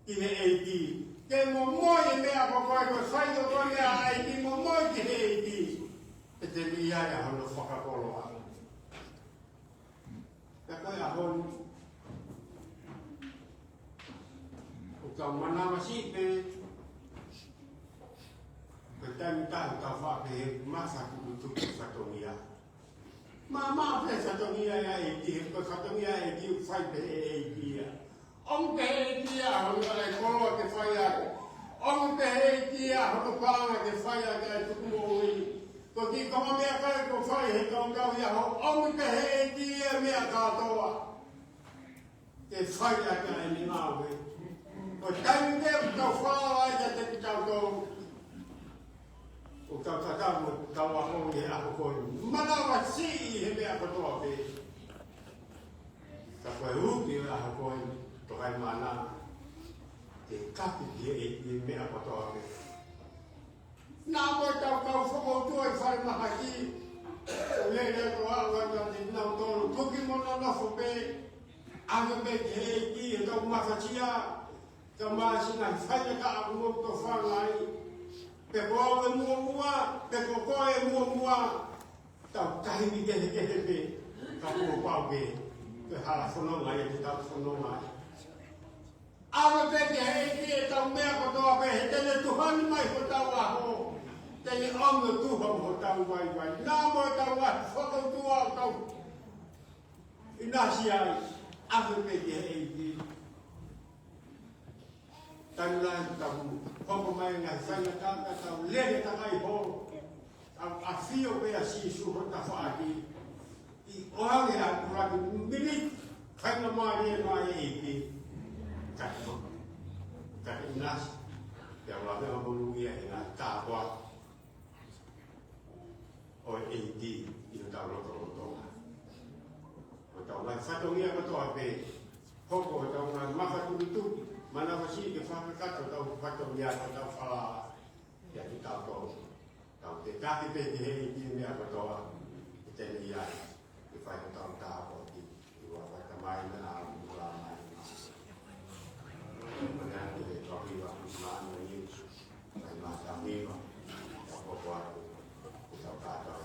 S2: Ine eiti. Ke mo moi mea kokoi ko sai ko koi a eiti mo moi ki he eiti. E te mi ia ia hono whakakoloa. Ka koi a honu. O ka manawa si pe. Ka taimi tahu ka whape he masa kutuki whatongia. Mama pe whatongia ia eiti. Ko whatongia eiti u whai pe eiti ia. Om te eiti ia hono ale koloa te whai ako. Om te eiti ia hono pānga te whai ako e tuku mo ui. Ko ki kama mea kai ko whai he kau kau ia ho. Om te eiti ia mea kātoa. Te whai ako e ni ngāwe. Ko taimi te tau whāwai ja te ki tau tau. O tau tatau tau ako i he ako koi. Manawa si he mea katoa pe. Ka koe uki o ako koi. Tokai mana te kapi ki e mea katoa pe. Nā koe tau kau whakautua i whare mahaki. O lere ko awa tau te nau tonu. Tuki mona nofo pe. Anga pe te he ki e tau makatia. Ka maasina i whaia ka aku mo to whangai. Pe koa e mua mua. Pe koe e mua mua. Tau kahimi kehe kehe pe. Ka kua pau pe. Pe hala whanonga e te tau whanonga e. Awa pe te hei ki e tau mea kotoa pe he tene tuhani mai ko tau aho. Tene onga tuha mo tau wai wai. Nā mo tau wai whakautua o tau. Inasi ai. Awa pe te hei ki. Tau lai tau hoko mai ngai whaina kaka tau lere takai ho. Tau a fio pe a si suho ta whaaki. I oange a kuraki minit. Whaina mai e mai e ki. Kaki inasi. Pea wame o monungia e ngā tāpua. O e di i no tau loto lotonga. O tau mai whatongia katoa pe. Hoko o tau ngā mawhaturitu. Mana wasi ke whakakato tau whatongia ko tau whala. Pea ki tau tau. Tau te kaki pe te hei ki mea katoa. I tene iai. I whaika tau tāpua ki. I wa whakamai na a mula mai. Menanti de Tohiwa Usmanu ini Saya masa mima Apa buat Kita kata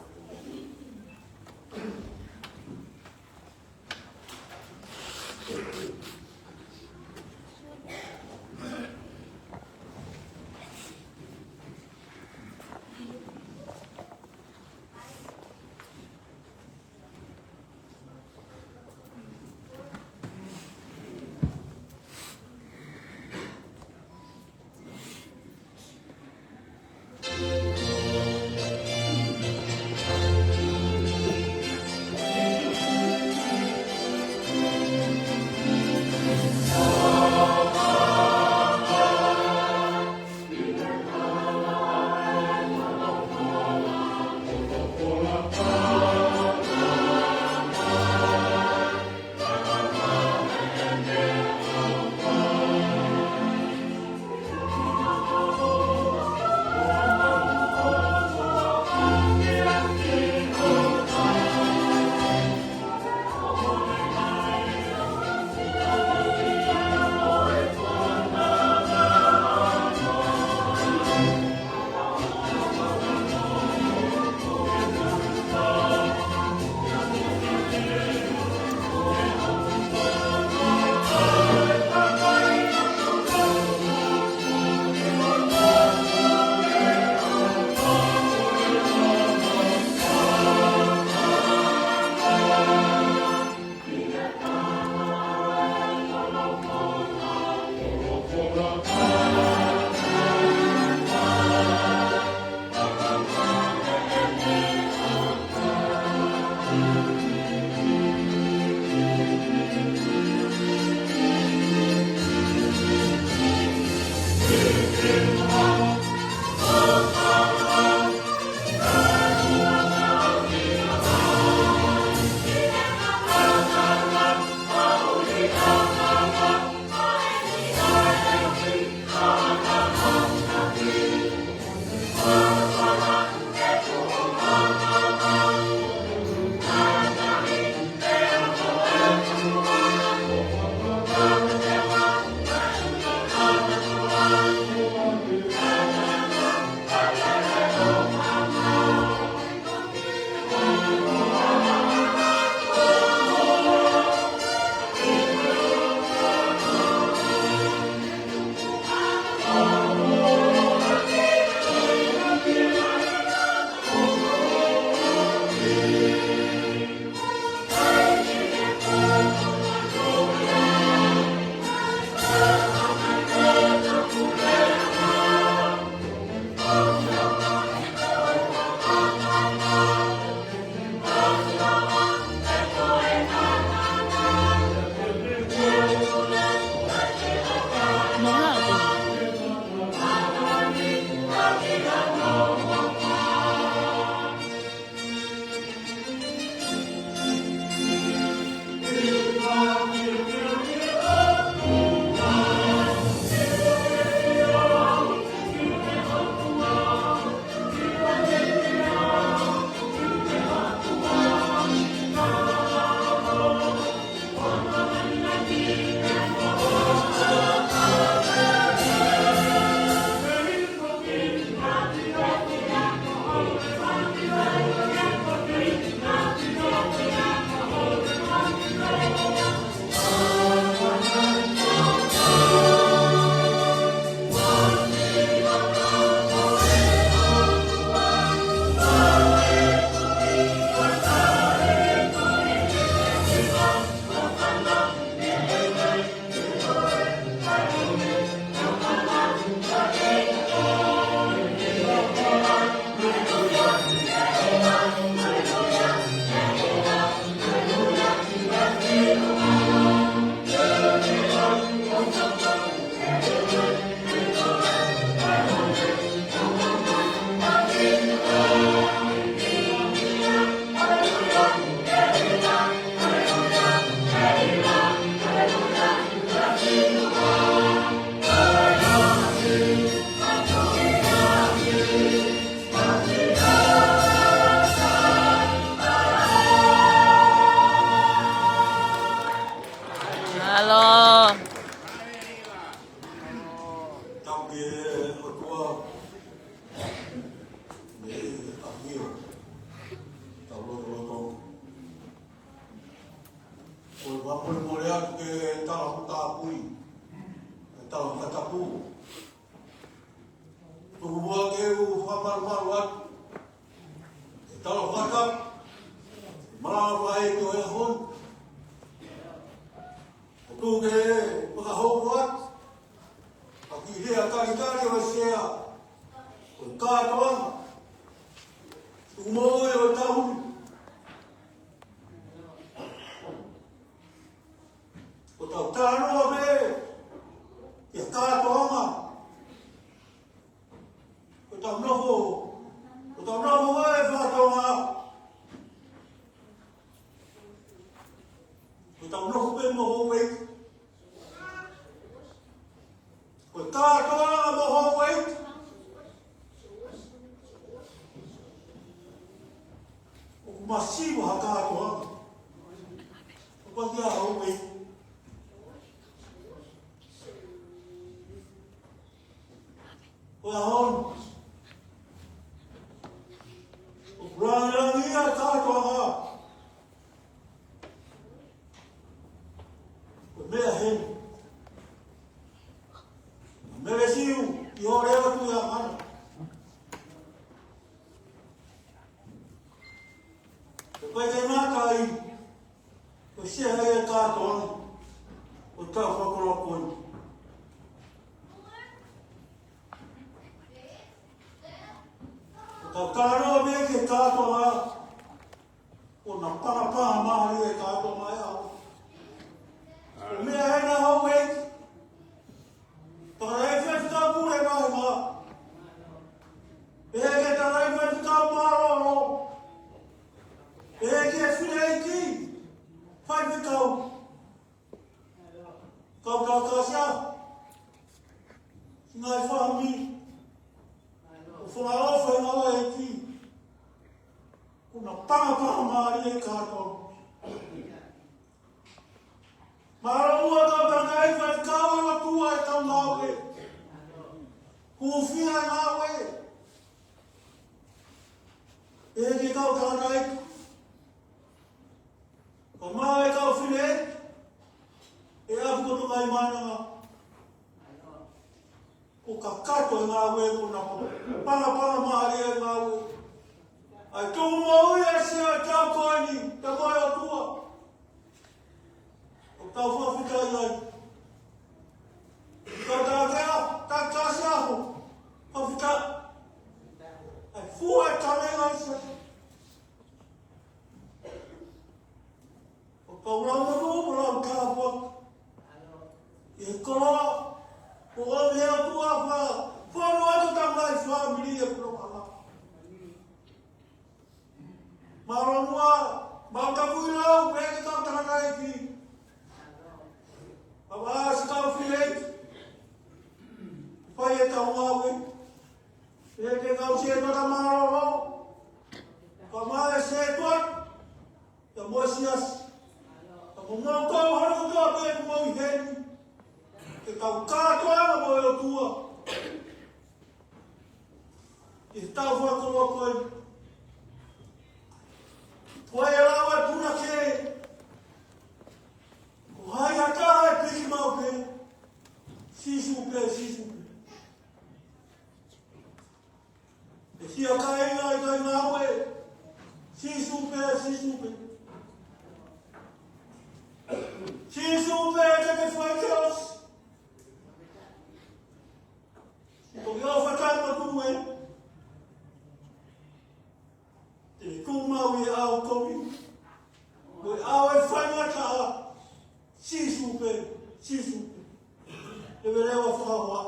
S5: Wapole mole atu ke tala kutapui. Tala katapu. Tuwa ke u whamaru atu. Tala kata. Mara ai to e hon. Tu ke pakahau atu. Aki hea kari wa sea. O kātoanga. Umoe o tauni. O tau tānoa me. Ia kātoanga. O tau noho. O tau noho e whātoanga. O tau noho pe moho wei. O kātoanga moho wei. Masivo hakatoanga. O patia au wei. O ahon. O brangia katoanga. O mea hen. Mea siu. I oreo tu ia mana. Pai te nākai, o seha e kātoanga, o tau whakorokoni. O tau kāroa me ke kātoanga, o nā panapaha mahari e kātoanga e au. O mea hena hau e, taka rei whetutau pure mahi maa. E ke ta rei whetutau maroro. E ke whireiki, whai me kau. Kau kāsia. Ngai whahami. O whangarofa ngā eiki. Kuna pāpaha maari e kātou. Maraua kau tangai whai kau e watua e tau ngāwe. Kuwhia ngāwe. E ke kau tangai. Ka maa e kau whine, e apu koto mai mananga. Ko ka kato e ngā ue kuna para maari e ngā ue. Ai tō mau e sea tau koini, te mai o tua. O tau whawhitai ai. Ka tākea, ka kasi aho, whawhitai. Ai fua e talenga i se. Kaurau na rō, rau kāpua. E koroa, o hea tua wha, wharu atu tamai whamiri e kurokala. Maronua, mautapui rau, pēke kau tanakai ki. Awaasi kau whirei. Whai e tau ngāwe. Pēke kau se nota maroro. Ka mai se tuat, te moesias. O mau kau haru tō pēku mau i heni. Te kau kātoanga mo e o tua. I tau whakoro koi. Koe e rawa e puna ke. Ko hai ata e piki mau pe. Sisu pe. E hia ka inga i kai ngāwe. Sisu pe. Sisu pe te te whaikeos. Ko iau whakama tue. Te kumau i au komi. Ko i au e whaingata. Sisu pe. E me rewa whaua.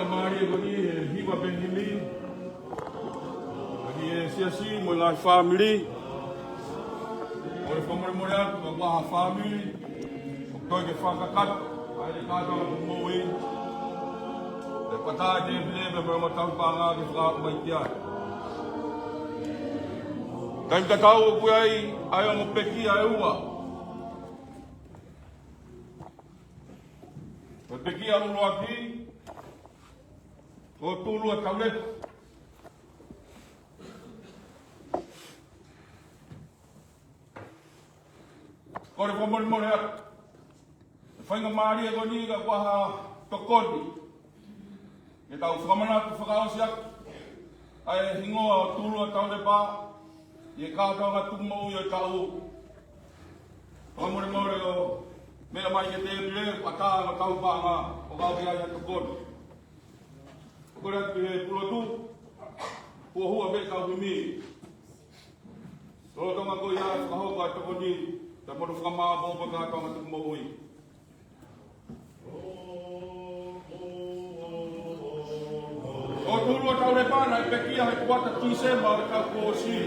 S6: Maria Goni, Hiwa Ben Hili, si mo ngā family. O le whamore atu ka waha family. O toi ke whakakata. Ai le kātanga ku mōi. Le patai te lebe me matau pāngā ke whakako mai ki ai. Taim tatau o kui ai o mo peki ai ua. O peki a ulu aki. O tūlu a tauletu. Kore whamore atu. Whainga maari e goni ka waha tokoni. E tau whakamana tu whakaosi atu. Ai hingoa o tūlu a taulepa. I kātau ngā tumau i o tau. Whamore o mea mai ke te epire, patā ngā tau pāngā o kāuki ai a tokoni. Kore atu he pulotu, hua hua me kau himi. Rolo tonga ko ia whakahoka ai tokoni, ta moru whakamā bōpa kātau ngā tumau i. O tūrua tau re pāna i pekia hei kuata tīsema o kau kōsi.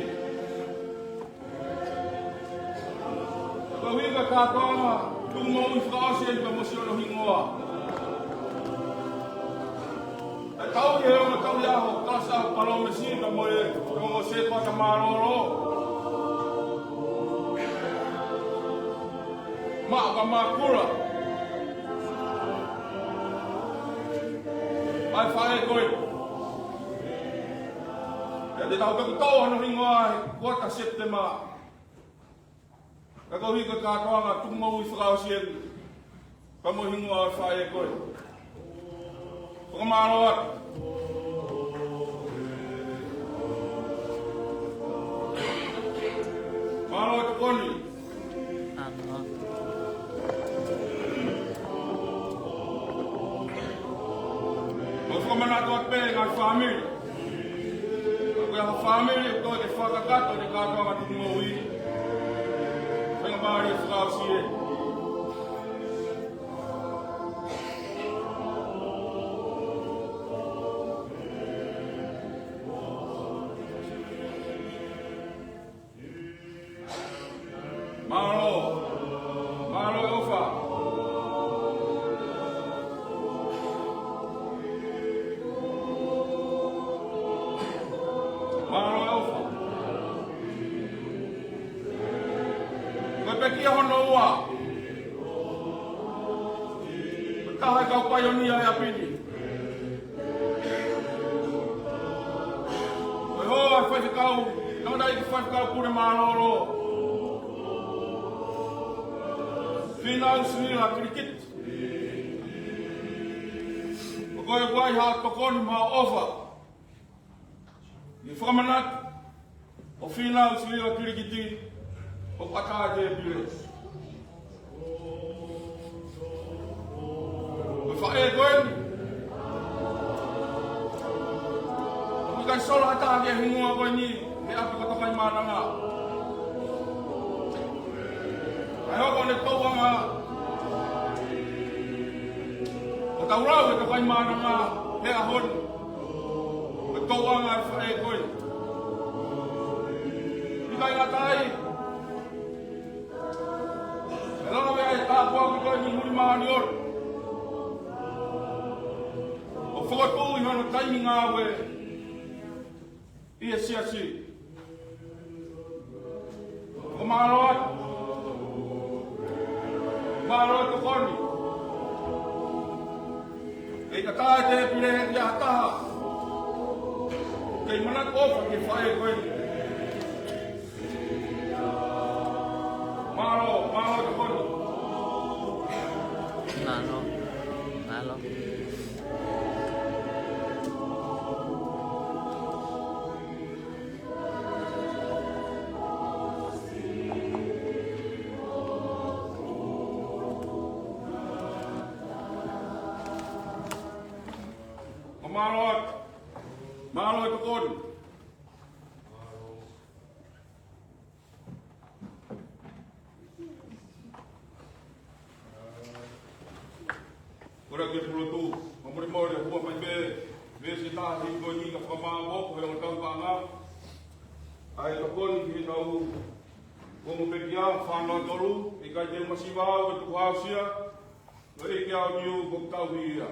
S6: Ka winga kātoanga, tumau i whakaasi e ka mosiono hingoa. E tau i heo na tau iaho, kasa palome sina mo e rongo se pata maroro. Maa ka makura. Ai whae koe. E te tau kaku tau hano hingoa he kuata septema. Ka kau hika kātoanga tumau i whakaosi e ka mo hingoa ai whae koe. Whakamaro atu. Maro atu koni.
S1: Ano.
S6: Whakamanato at pēng ai whamiri. Koe ha whamiri, koe te whakakato te kātoanga tumau i. Whainga maari e whakaosi e. Maro e ofa. Maro e ofa. Koe pekia hono ua. Kaha kau paionia e apini. Koe hoa e whaikau, namadai ki whaikau kure maroro. Finau sinila krikit. O koe wai haa tokoni maa ofa. Ni whakamanat o finau sinila krikiti o pataa te pire. O whae koeni. O kai sola hataa ke hingua koe ni he api katokai maananga. Ai hoko ne tauanga. O taurau e tokai maananga he ahoni. O tauanga e whae koe. Ikai ngā tai. E lana mea e tāpua ki koe ni huri maani ori. O whakatū i hana taimi ngā we. I e siasi. O māro atu. Maro e tokoni. E ka tae te pire he kia taha. Kei mana kofa ki whae koe. Maro e tokoni.
S1: Nalo.
S6: Maro e tokoni. Ora ke pulotu, mamuri mori hua mai be, vesi tahi ko ni ka whamā woko he o tau pāngā. ai tokoni ki tau komo pekia whanau tolu, i kai te masiwao e tuku hausia, no e kia o niu ko tau hia.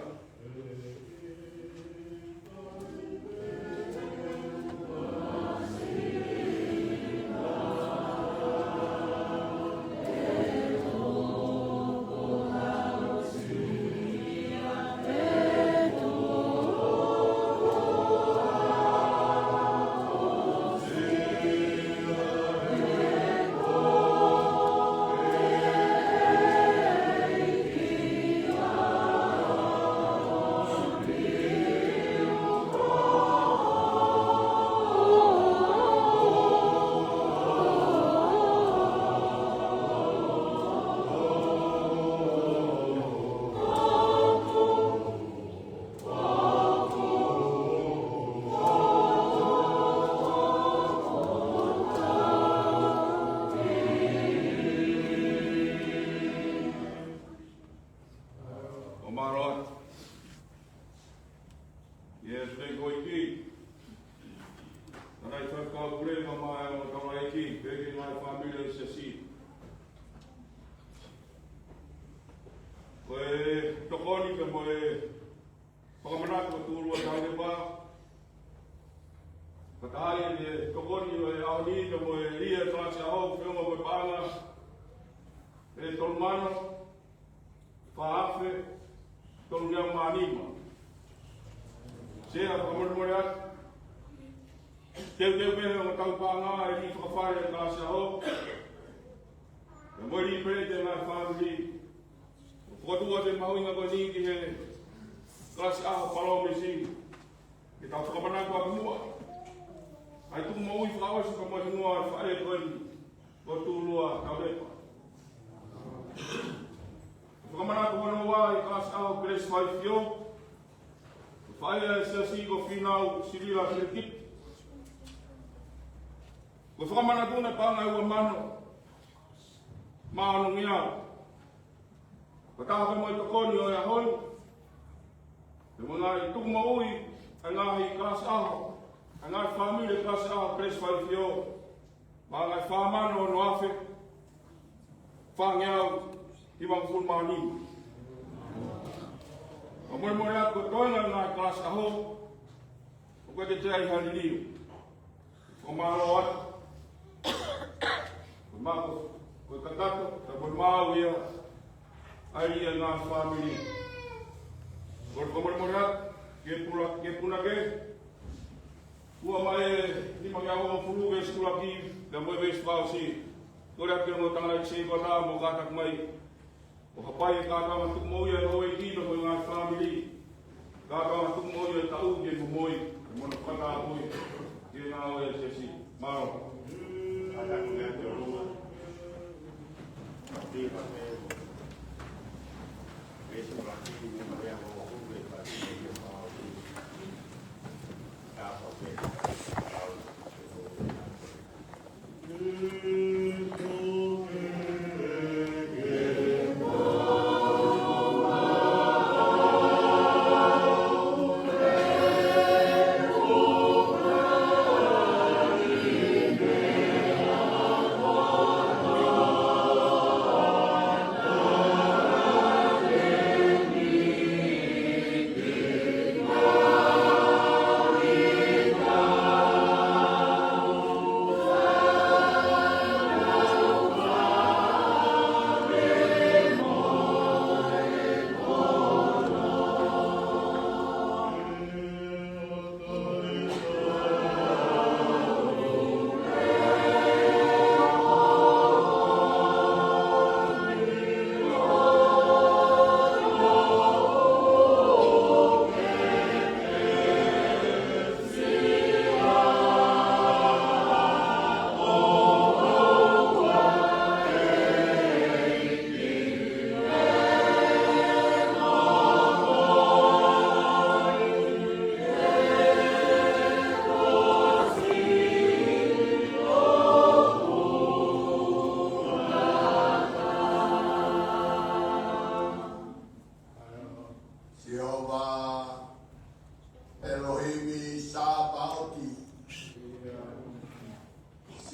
S7: Amen.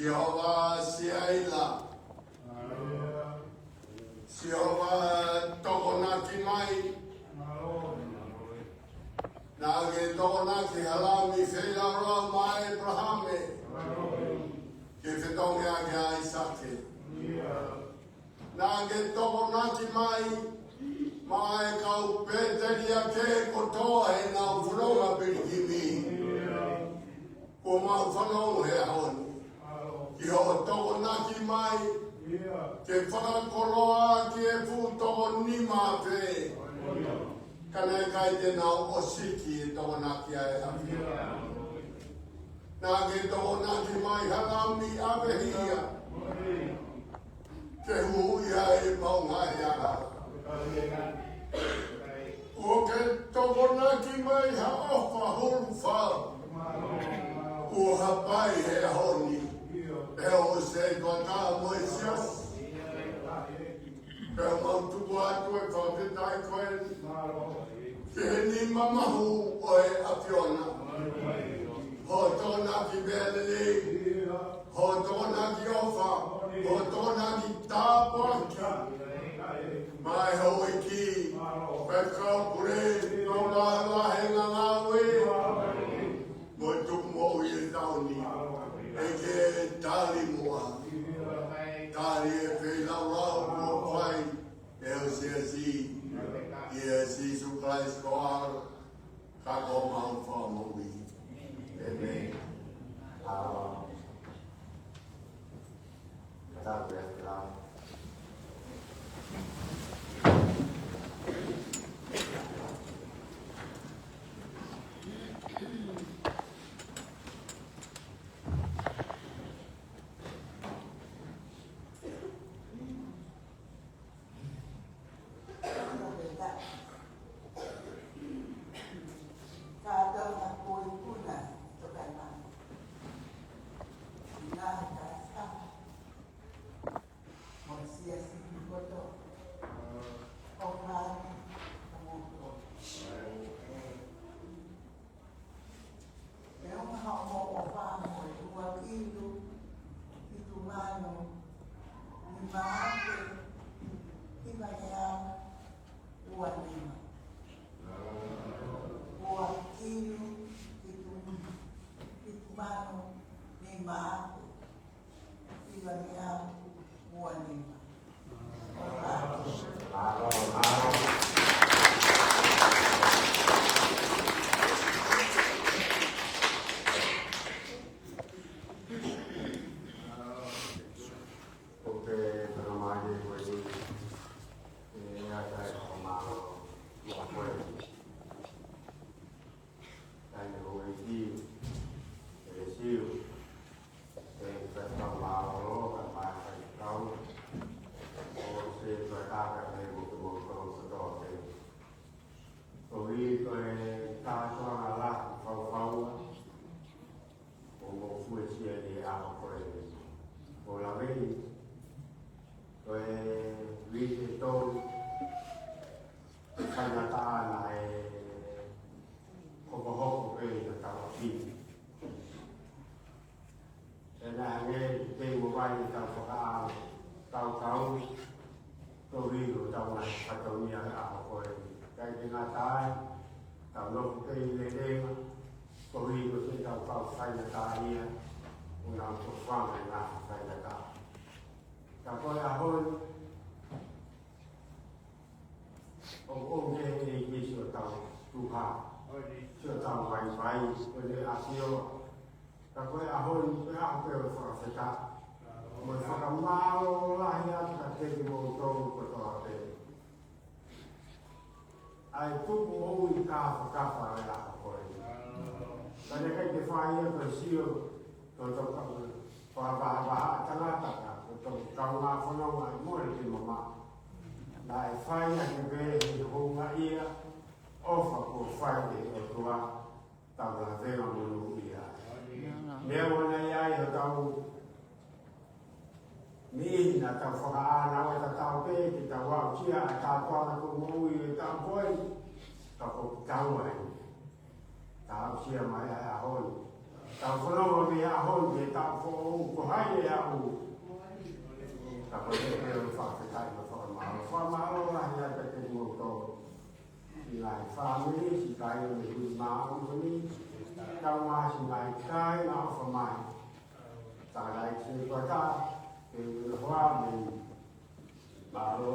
S2: Jehova siaila. Jehova tokona kimai. Nage tokona ki halami feila roa ma Abrahame. Ke whetonge ake a Isake. Nage tokona kimai. Mai kau peteri ake kotoa e nau whanonga pirikimi. Ko mau whanonga he honi. Ki ho toko naki mai. Ke whakakoroa ki e fu toko nima pe. Kana e kai te nau osiki e toko naki a e hafi. Nā ke toko naki mai halami awehia. Ke huia e maunga e ara. Ko ke toko naki mai ha ofa hulu whao. Ko hapai he honi. E o se kota Moisias. Pe mautuku atu e whawhitai koe. Ke ni mamahu o e apiona. Ho tōna ki Beleli. Ho tōna ki ofa. Ho tōna ki tāpaki. Mai hau e ki. Pe kaupure. No mahala he ngāwe. Mo tuku mo i e tauni. E ke tali mua. Tali e whela rau mo pai. E o se si. I e si su Christ ko ara. Ka ko mau wha moui. Amen. Tāpea tā. Tau whanau me a hon me ko hai e au. Ta ko te e fa te kai ma fa ma. Fa ma o la ya te mo to. Lai family si kai ni ma o ni. Ta ma si mai kai na fa mai. Ta lai si ko ta e hoa mi. Ma lo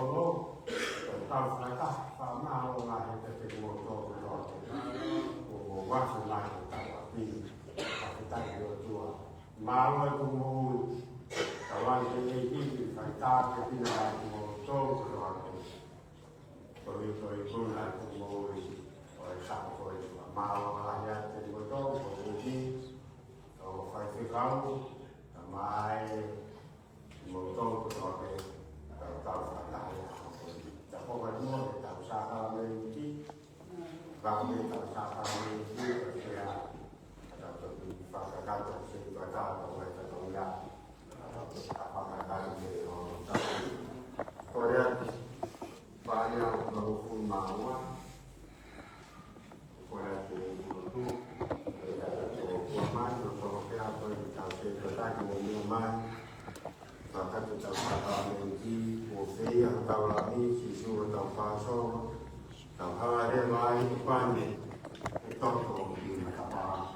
S2: ta fa ta fa ma o la ya te mo to to. O wa fa mai ta wa pi. Ta yo tua. Ma lo ko mo kawan ini ini kita ketina motor keluarga, koi pun aku mau oleh satu koi malam lahir jadi motor ini kalau five kau mai motor keluarga tahu tak ya, tak pernah mau tahu siapa lagi, kami tahu siapa lagi kerja ada tu fakir kau sih kau tahu mereka tahu ya. Apakah di Korea banyak berhukum mawa Korea itu hukuman untuk apa yang kita kemudian maka kita akan menjadi ofi atau lagi siswa atau paso atau hal yang lain pandai itu di kapal.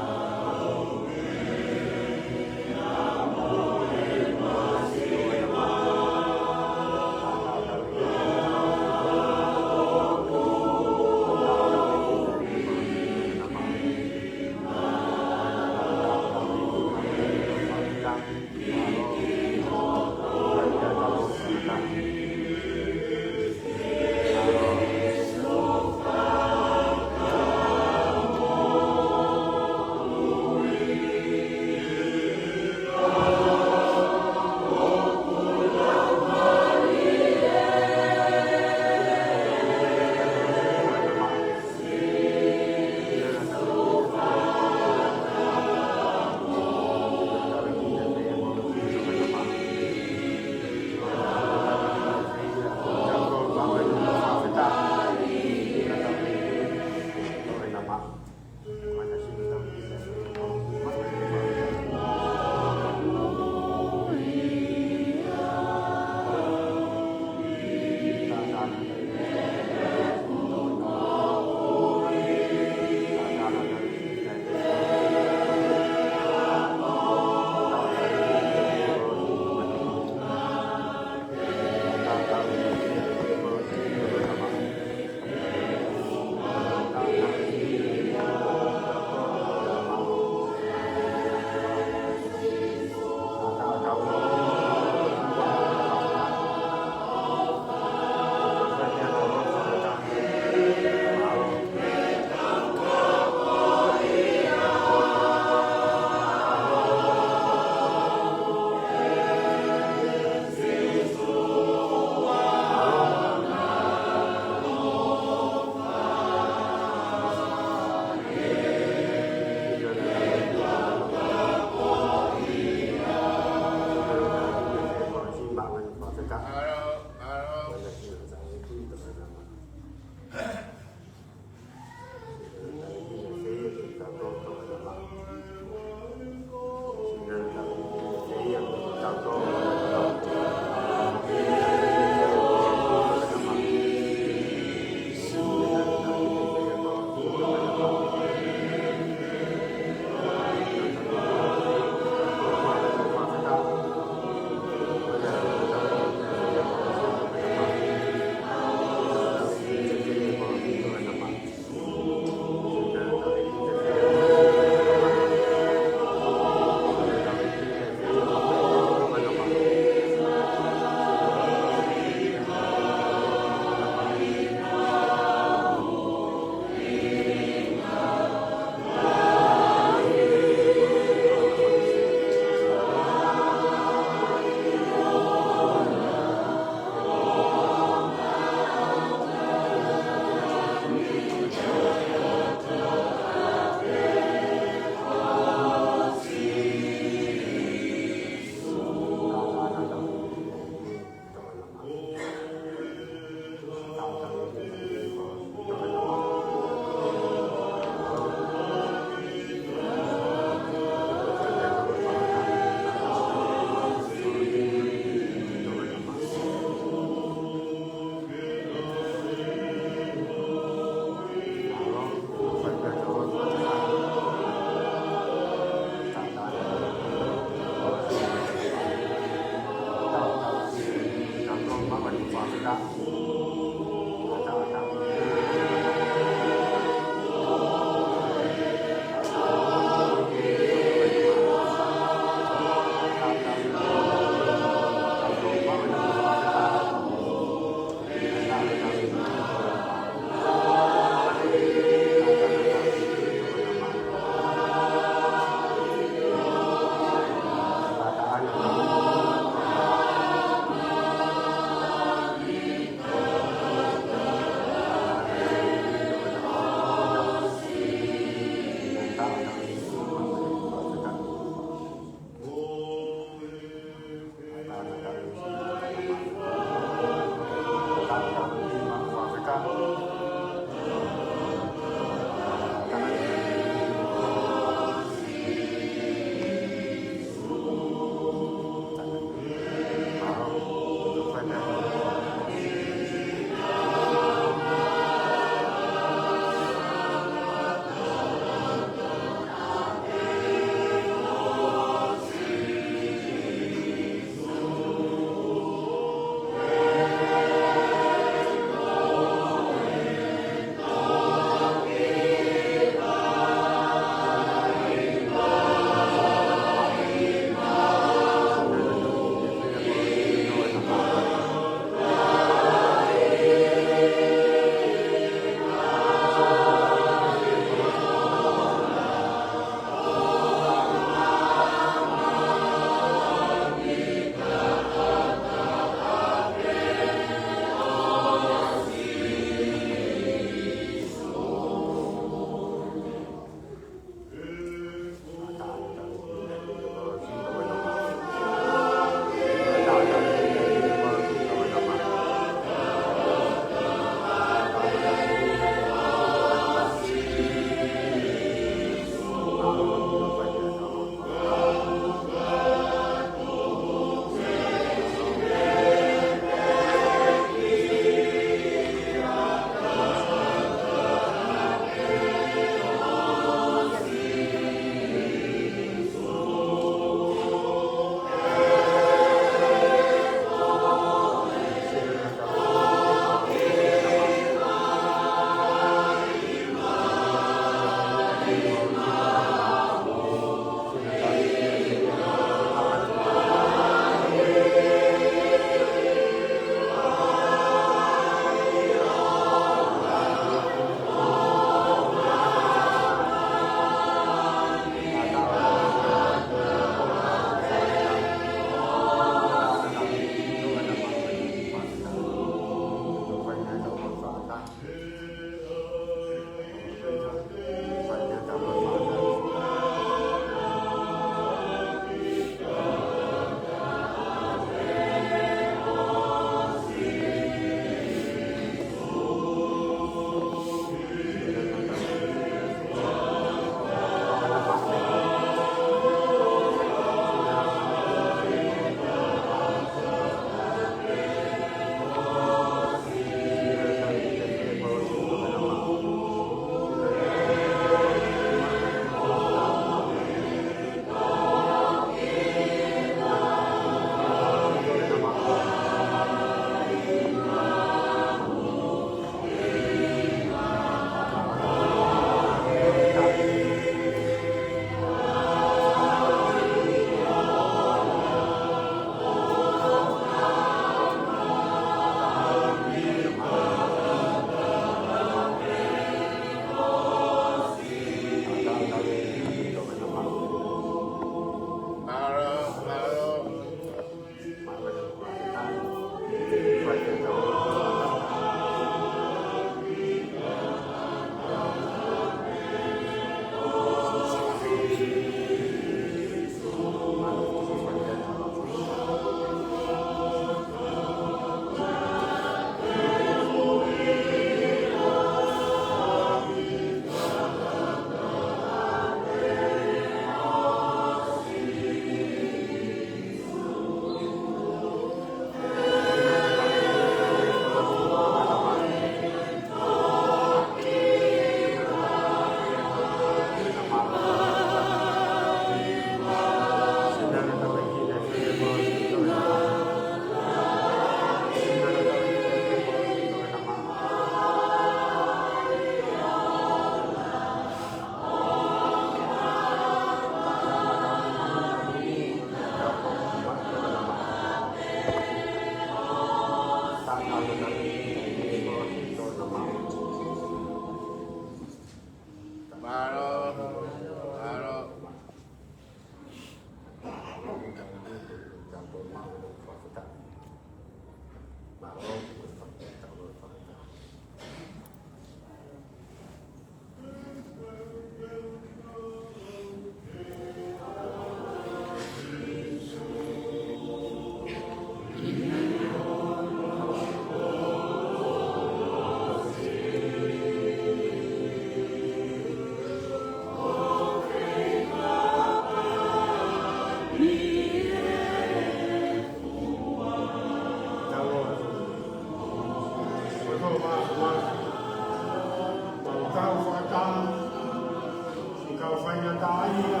S2: whaia tāia,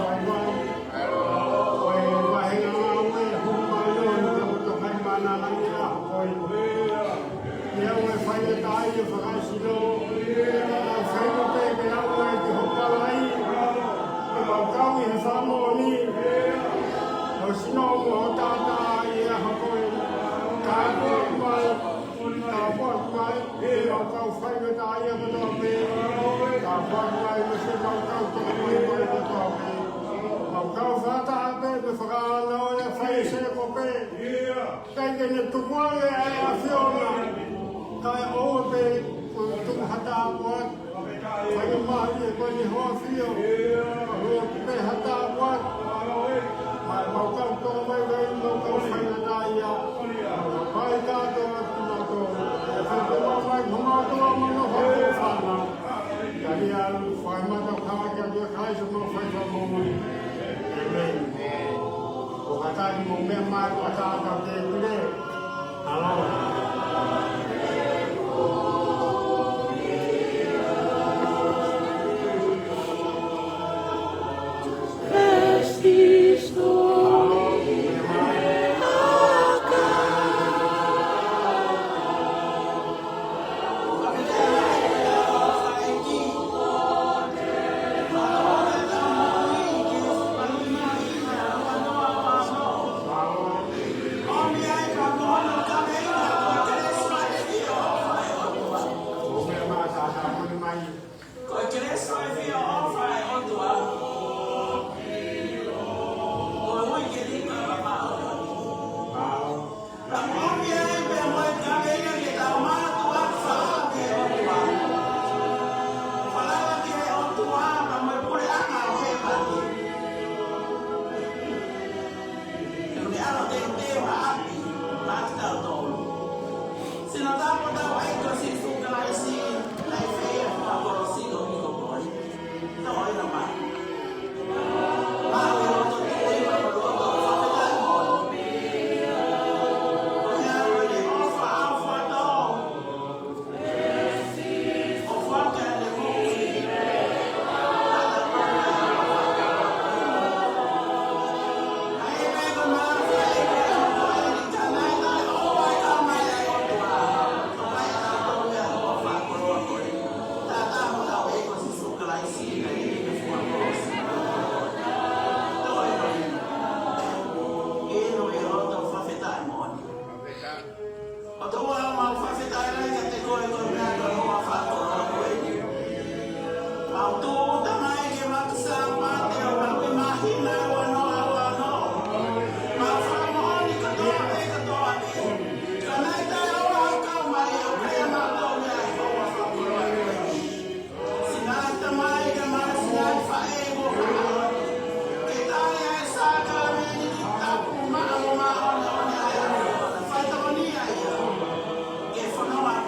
S2: wai wai. Koe wahenga ngāwe, humai loni, te moto kai mana nani a hoi. Ia ue whaia tāia, whakaisiro. Au whainga pēke au e te hokalai. E maukau i he whamoni. O sino mo ho tātā i a hoi. Ka pōt mai, ka pōt mai. E maukau whainga tāia katoa pē. Ka pōt mai, me se maukau toka mai mai katoa pē. Maukau whata ape, me whakaana o e whai se ko pē. Kei ke ne tukuare ai a whiona. Kai oa pē, ko tuku hata apuat. Whai o mahi e koe ni hoa whio. Hoa pē hata apuat. Mai maukau toka mai wei, maukau whainga tā ia. Pai tātou atu mātou. E whai mai pamātua mano hoi whana. Kari alu, whai matau kawa kia kia kaisa mo whai whamomui. Amen. O katari mo mea mai o tātou te kure. Aloha.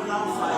S4: Não faz.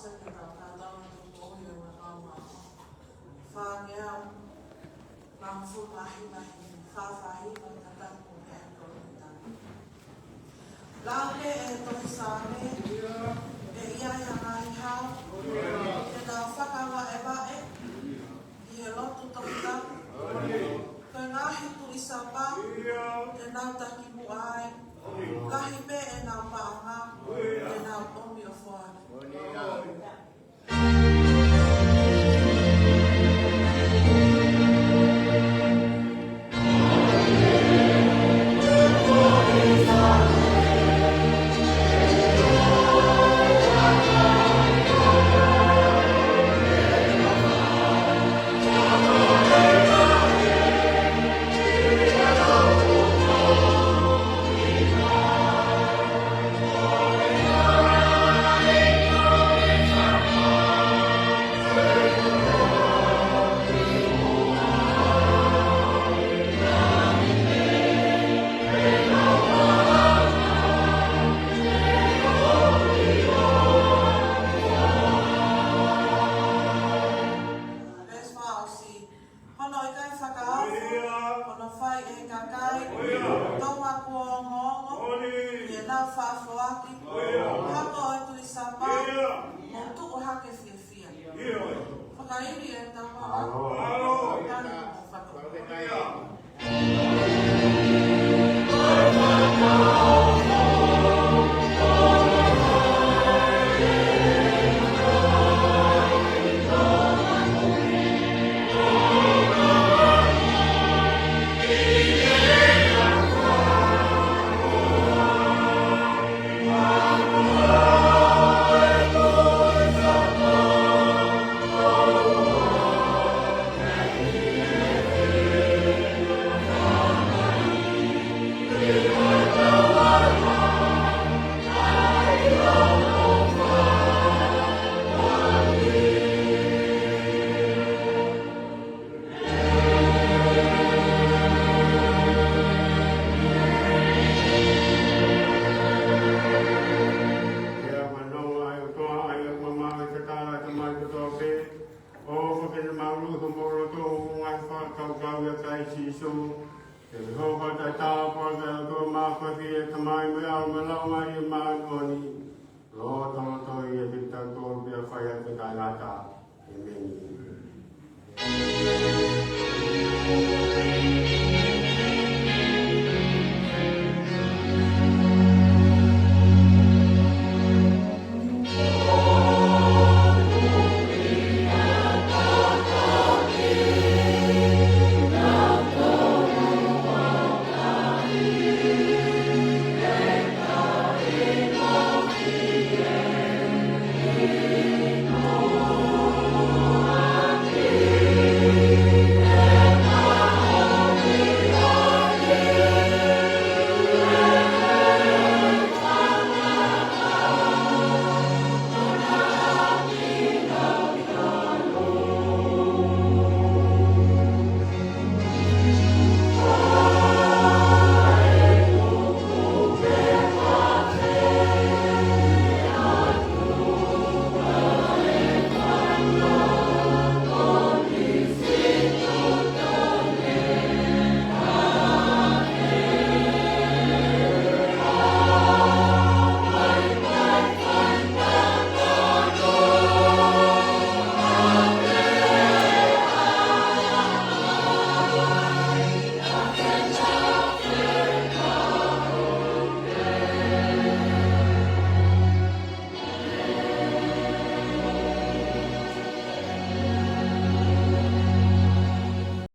S4: se ke ka tātau na tuko i o ngā whāngea ngā whūmahi mahi whāwhahi o ngā tāku me a kōrita. Laune e tohi sāne, e ia ia ngāhi hao, e nā whakawa e wae, i he lotu tohi taku, koe ngāhi tu i sapa, e nā taki mu ai, kahi me e nā pāngā, e nā omi o whāne.
S2: Lo to to ye kita to be fire ke kalata.